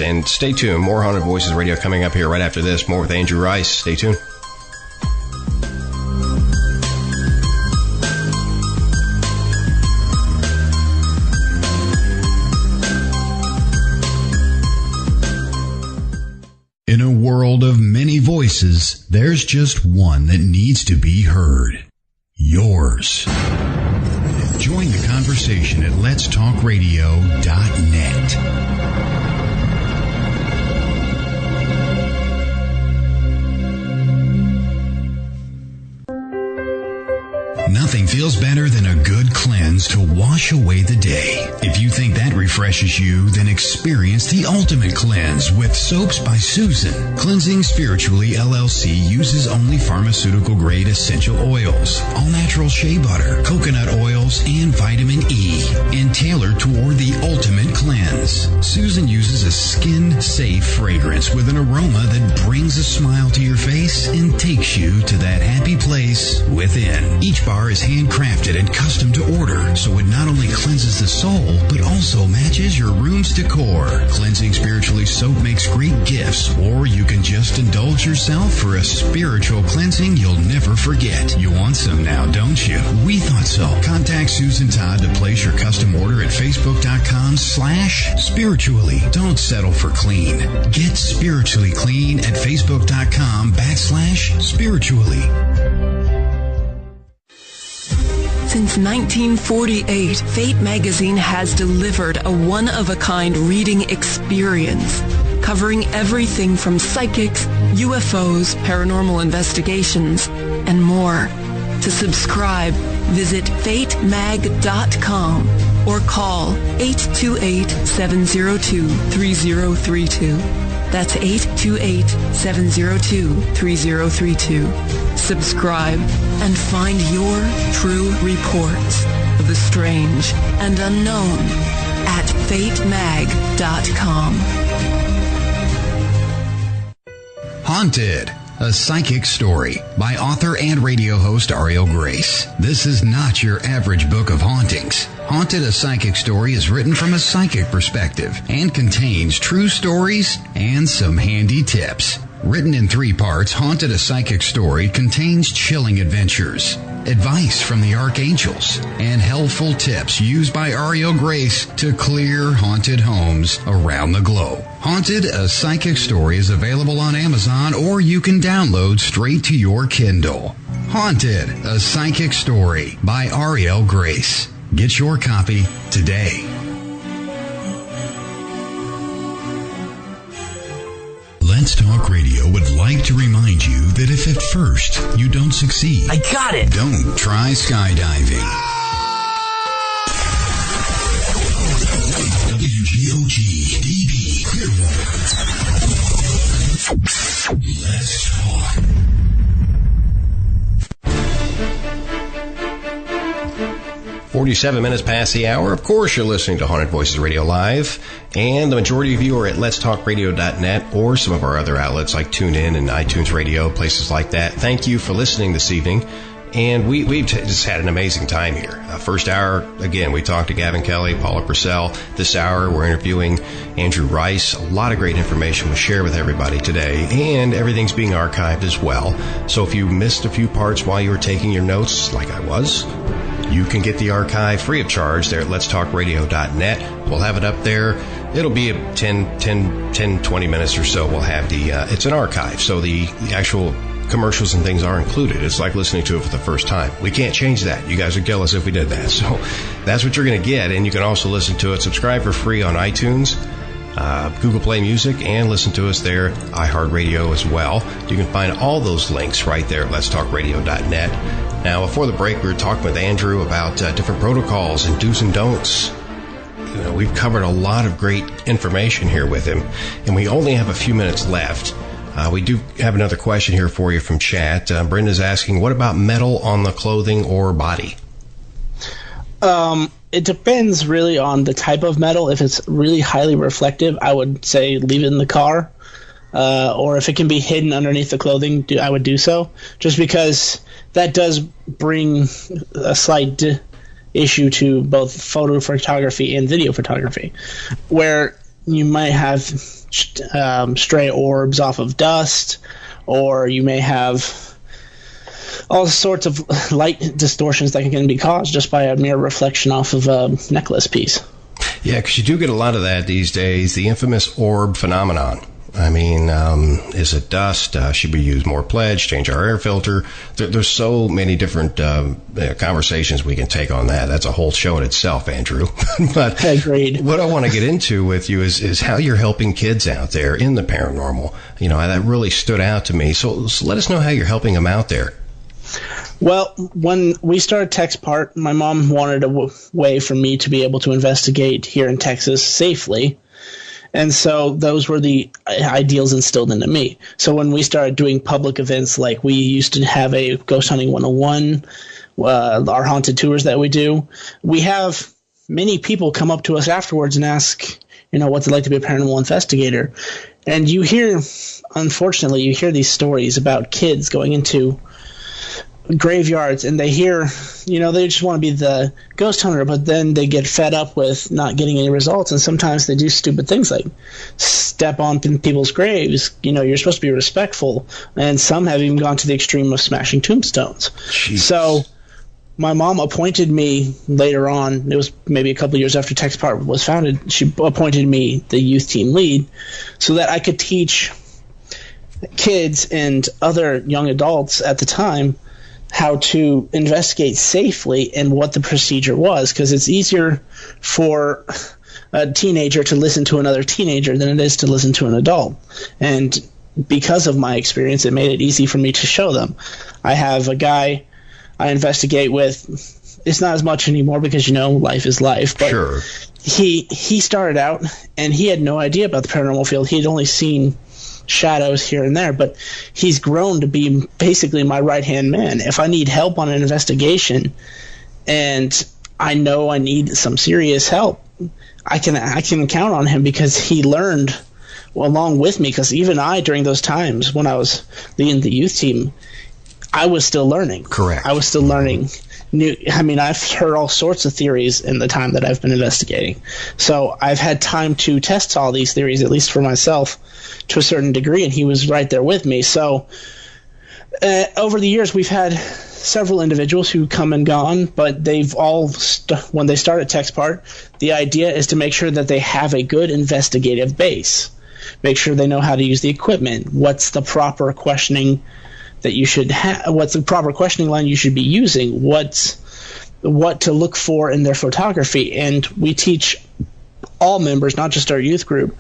And stay tuned. More Haunted Voices Radio coming up here right after this. More with Andrew Rice. Stay tuned. In a world of many voices, there's just one that needs to be heard. Yours. Join the conversation at letstalkradio.net. Nothing feels better than a good cleanse to wash away the day. If you think that refreshes you, then experience the ultimate cleanse with Soaps by Susan. Cleansing Spiritually LLC uses only pharmaceutical-grade essential oils, all-natural shea butter, coconut oils, and vitamin E, and tailored toward the ultimate cleanse. Susan uses a skin-safe fragrance with an aroma that brings a smile to your face and takes you to that happy place within. Each bar is handcrafted and custom to order, so it not only cleanses the soul, but also matches your room's decor. Cleansing Spiritually soap makes great gifts, or you can just indulge yourself for a spiritual cleansing you'll never forget. You want some now, don't you? We thought so. Contact Susan Todd to place your custom order at facebook.com/spiritually. Don't settle for clean. Get spiritually clean at facebook.com/spiritually. Since 1948, Fate magazine has delivered a one-of-a-kind reading experience, covering everything from psychics, UFOs, paranormal investigations, and more. To subscribe, visit fatemag.com or call 828-702-3032. That's 828-702-3032. Subscribe and find your true reports of the strange and unknown at fatemag.com. Haunted, a psychic story by author and radio host Ariel Grace. This is not your average book of hauntings. Haunted, a psychic story is written from a psychic perspective and contains true stories and some handy tips. Written in 3 parts, Haunted, a Psychic Story contains chilling adventures, advice from the archangels, and helpful tips used by Ariel Grace to clear haunted homes around the globe. Haunted, a Psychic Story is available on Amazon, or you can download straight to your Kindle. Haunted, a Psychic Story by Ariel Grace. Get your copy today. Let's Talk Radio would like to remind you that if at first you don't succeed, I got it. Don't try skydiving. WGOG DB Clearwater. Let's talk. .47 past the hour. Of course, you're listening to Haunted Voices Radio Live, and the majority of you are at letstalkradio.net or some of our other outlets like TuneIn and iTunes Radio, places like that. Thank you for listening this evening, and we've just had an amazing time here. First hour, again, we talked to Gavin Kelly, Paula Purcell. This hour, we're interviewing Andrew Rice. A lot of great information was shared with everybody today, and everything's being archived as well. So if you missed a few parts while you were taking your notes, like I was, you can get the archive free of charge there at letstalkradio.net. We'll have it up there. It'll be 10, 20 minutes or so. We'll have it's an archive, so the actual commercials and things are included. It's like listening to it for the first time. We can't change that. You guys would kill us if we did that. So that's what you're going to get, and you can also listen to it. Subscribe for free on iTunes, Google Play Music, and listen to us there, iHeartRadio as well. You can find all those links right there at letstalkradio.net. Now, before the break, we were talking with Andrew about different protocols and do's and don'ts. You know, we've covered a lot of great information here with him, and we only have a few minutes left. We do have another question here for you from chat. Brenda's asking, what about metal on the clothing or body? It depends really on the type of metal. If it's really highly reflective, I would say leave it in the car. Or if it can be hidden underneath the clothing, I would do so. Just because that does bring a slight issue to both photo photography and video photography, where you might have stray orbs off of dust, or you may have all sorts of light distortions that can be caused just by a mere reflection off of a necklace piece. Yeah, because you do get a lot of that these days, the infamous orb phenomenon. I mean, is it dust? Should we use more pledge? Change our air filter? There's so many different conversations we can take on that. That's a whole show in itself, Andrew. But agreed. What I want to get into with you is how you're helping kids out there in the paranormal. You know, that really stood out to me. So let us know how you're helping them out there. Well, when we started TexPart, my mom wanted a way for me to be able to investigate here in Texas safely. And so those were the ideals instilled into me. So when we started doing public events, like we used to have a Ghost Hunting 101, our haunted tours that we do, we have many people come up to us afterwards and ask, you know, what's it like to be a paranormal investigator? And you hear, unfortunately, you hear these stories about kids going into graveyards and they hear, you know, they just want to be the ghost hunter, but then they get fed up with not getting any results, and sometimes they do stupid things like step on people's graves. You know, you're supposed to be respectful, and some have even gone to the extreme of smashing tombstones. Jeez. So my mom appointed me later on, it was maybe a couple of years after TexPart was founded, she appointed me the youth team lead so that I could teach kids and other young adults at the time how to investigate safely and what the procedure was, because it's easier for a teenager to listen to another teenager than it is to listen to an adult. And because of my experience, it made it easy for me to show them. I have a guy I investigate with. It's not as much anymore because, you know, life is life. But sure. He started out and he had no idea about the paranormal field. He had only seen shadows here and there, but he's grown to be basically my right-hand man. If I need help on an investigation and I know I need some serious help, I can count on him because he learned along with me, because even I, during those times when I was leading the youth team, I was still learning. Correct. I was still learning. I've heard all sorts of theories in the time that I've been investigating. So I've had time to test all these theories, at least for myself, to a certain degree, and he was right there with me. So over the years, we've had several individuals who come and gone, but they've all, when they start at TexPart, the idea is to make sure that they have a good investigative base. Make sure they know how to use the equipment. What's the proper questioning that you should have? What's the proper questioning line you should be using? What to look for in their photography? And we teach all members, not just our youth group,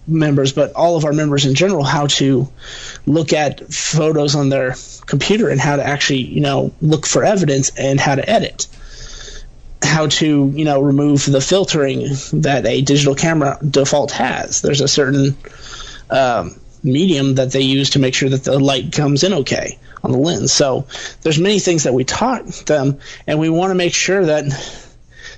members, but all of our members in general, how to look at photos on their computer and how to actually, look for evidence and how to edit. How to, remove the filtering that a digital camera default has. There's a certain medium that they use to make sure that the light comes in okay on the lens. So there's many things that we taught them, and we want to make sure that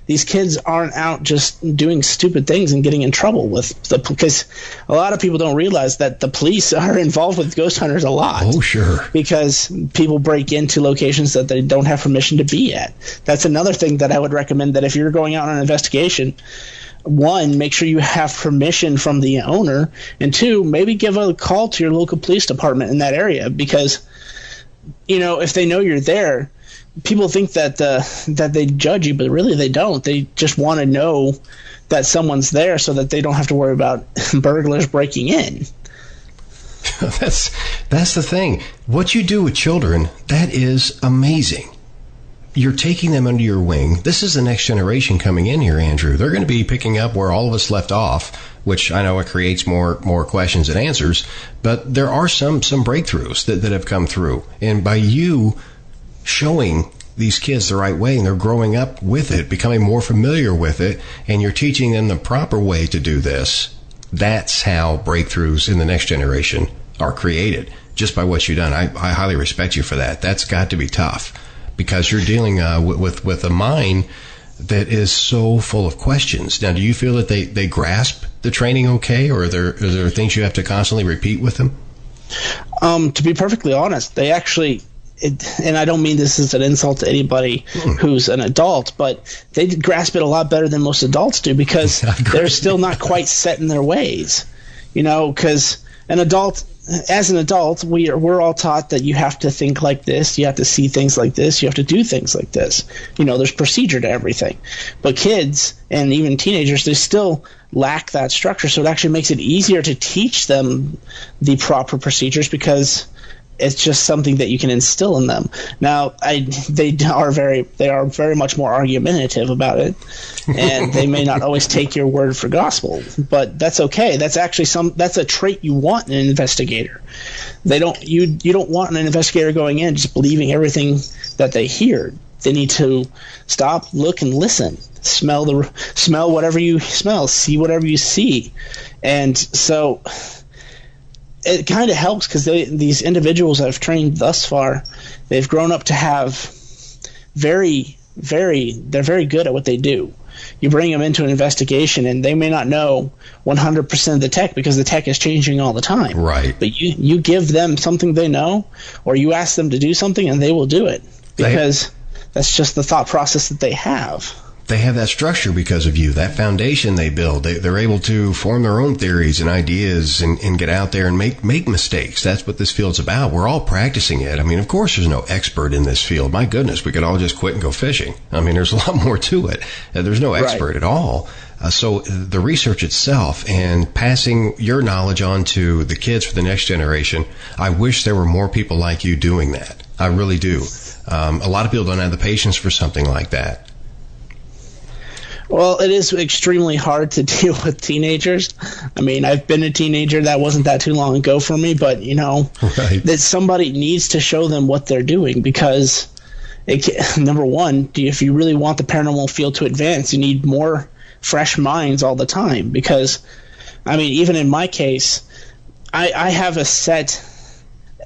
these kids aren't out just doing stupid things and getting in trouble because a lot of people don't realize that the police are involved with ghost hunters a lot. Oh, sure. Because people break into locations that they don't have permission to be at. That's another thing that I would recommend, that if you're going out on an investigation, one, make sure you have permission from the owner, and two, maybe give a call to your local police department in that area, because, if they know you're there, people think that they judge you, but really they don't. They just want to know that someone's there so that they don't have to worry about burglars breaking in. That's the thing. What you do with children, that is amazing. You're taking them under your wing. This is the next generation coming in here, Andrew. They're going to be picking up where all of us left off, which I know it creates more questions and answers, but there are some breakthroughs that have come through. And by you showing these kids the right way, and they're growing up with it, becoming more familiar with it, and you're teaching them the proper way to do this, that's how breakthroughs in the next generation are created, just by what you've done. I highly respect you for that. That's got to be tough, because you're dealing with a mind that is so full of questions. Now, do you feel that they grasp the training okay, or are there things you have to constantly repeat with them? To be perfectly honest, they actually... and I don't mean this as an insult to anybody who's an adult, but they grasp it a lot better than most adults do, because they're still not quite set in their ways. Because as an adult, we're all taught that you have to think like this, you have to see things like this, you have to do things like this. There's procedure to everything. But kids and even teenagers, they still lack that structure, so it actually makes it easier to teach them the proper procedures, because it's just something that you can instill in them. Now, they are very much more argumentative about it, and they may not always take your word for gospel, but that's okay. That's actually that's a trait you want in an investigator. You don't want an investigator going in just believing everything that they hear. They need to stop, look, and listen. Smell whatever you smell, see whatever you see, and so it kind of helps, because these individuals I've trained thus far, they've grown up to have they're very good at what they do. You bring them into an investigation, and they may not know 100% of the tech, because the tech is changing all the time. Right. But you give them something they know, or you ask them to do something, and they will do it, because that's just the thought process that they have. They have that structure because of you, that foundation they build. They're able to form their own theories and ideas and get out there and make mistakes. That's what this field's about. We're all practicing it. I mean, of course, there's no expert in this field. My goodness, we could all just quit and go fishing. I mean, there's a lot more to it. There's no expert at all. So the research itself and passing your knowledge on to the kids for the next generation, I wish there were more people like you doing that. I really do. A lot of people don't have the patience for something like that. Well, it is extremely hard to deal with teenagers. I mean, I've been a teenager. That wasn't that too long ago for me, but, that somebody needs to show them what they're doing, because, number one, if you really want the paranormal field to advance, you need more fresh minds all the time, because, I mean, even in my case, I have a set...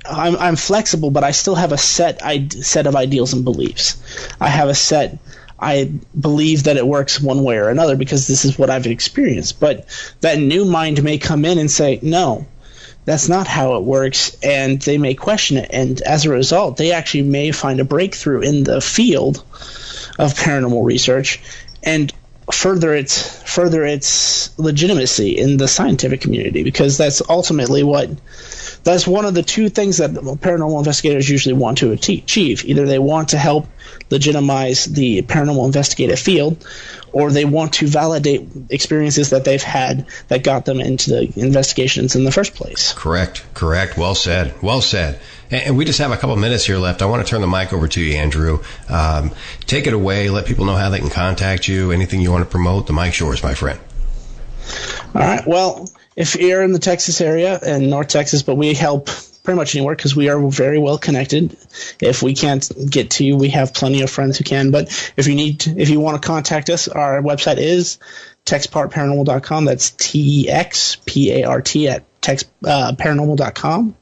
I'm flexible, but I still have a set of ideals and beliefs. I have a set... I believe that it works one way or another, because this is what I've experienced. But that new mind may come in and say, no, that's not how it works, and they may question it. And as a result, they actually may find a breakthrough in the field of paranormal research and further its legitimacy in the scientific community, because that's ultimately that's one of the two things that paranormal investigators usually want to achieve. Either they want to help legitimize the paranormal investigative field, or they want to validate experiences that they've had that got them into the investigations in the first place. Correct. Well said. And we just have a couple minutes here left. I want to turn the mic over to you, Andrew. Take it away. Let people know how they can contact you. Anything you want to promote, the mic's yours, my friend. All right. Well, if you're in the Texas area and North Texas, but we help pretty much anywhere because we are very well connected. If we can't get to you, we have plenty of friends who can. But if you want to contact us, our website is TexPartParanormal.com. That's TEXPART at paranormal.com.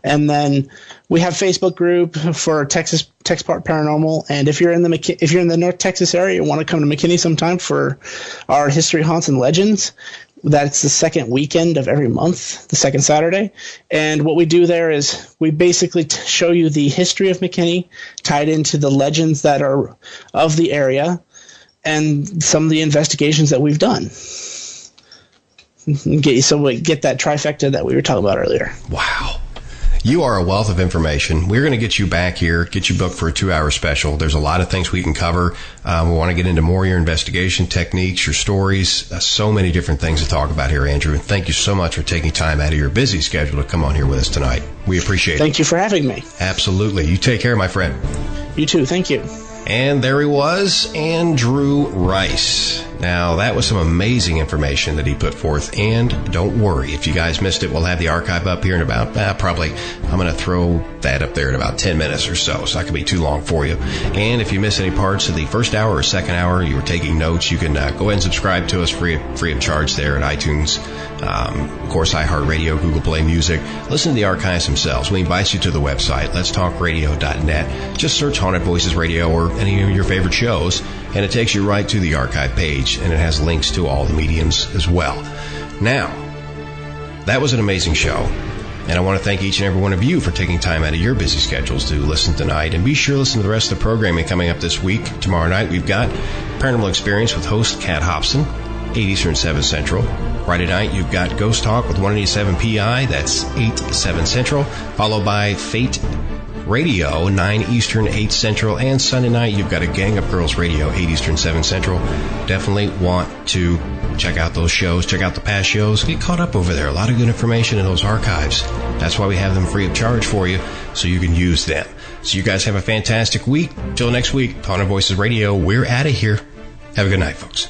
And then we have Facebook group for TexPart Paranormal. And if you're in the North Texas area, you want to come to McKinney sometime for our History, Haunts, and Legends. That's the second weekend of every month, the second Saturday. And what we do there is we basically show you the history of McKinney tied into the legends that are of the area and some of the investigations that we've done. So we get that trifecta that we were talking about earlier. Wow. You are a wealth of information. We're going to get you back here, get you booked for a 2-hour special. There's a lot of things we can cover. We want to get into more of your investigation techniques, your stories, so many different things to talk about here, Andrew. And thank you so much for taking time out of your busy schedule to come on here with us tonight. We appreciate it. Thank you for having me. Absolutely. You take care, my friend. You too. Thank you. And there he was, Andrew Rice. Now, that was some amazing information that he put forth. And don't worry, if you guys missed it, we'll have the archive up here in about, probably, I'm going to throw that up there in about 10 minutes or so that can be too long for you. And if you miss any parts of the first hour or second hour, you were taking notes, you can go ahead and subscribe to us free of charge there at iTunes, of course, iHeartRadio, Google Play Music. Listen to the archives themselves. We invite you to the website, letstalkradio.net. Just search Haunted Voices Radio or any of your favorite shows, and it takes you right to the archive page, and it has links to all the mediums as well. Now, that was an amazing show, and I want to thank each and every one of you for taking time out of your busy schedules to listen tonight. And be sure to listen to the rest of the programming coming up this week. Tomorrow night, we've got Paranormal Experience with host Kat Hobson, 8 Eastern, 7 Central. Friday night, you've got Ghost Talk with 187 PI, that's 8, 7 Central, followed by Fate Radio, 9 Eastern, 8 Central, and Sunday night, you've got a Gang Up Girls Radio, 8 Eastern, 7 Central. Definitely want to check out those shows, check out the past shows, get caught up over there. A lot of good information in those archives. That's why we have them free of charge for you, so you can use them. So you guys have a fantastic week. Till next week, Haunted Voices Radio, we're out of here. Have a good night, folks.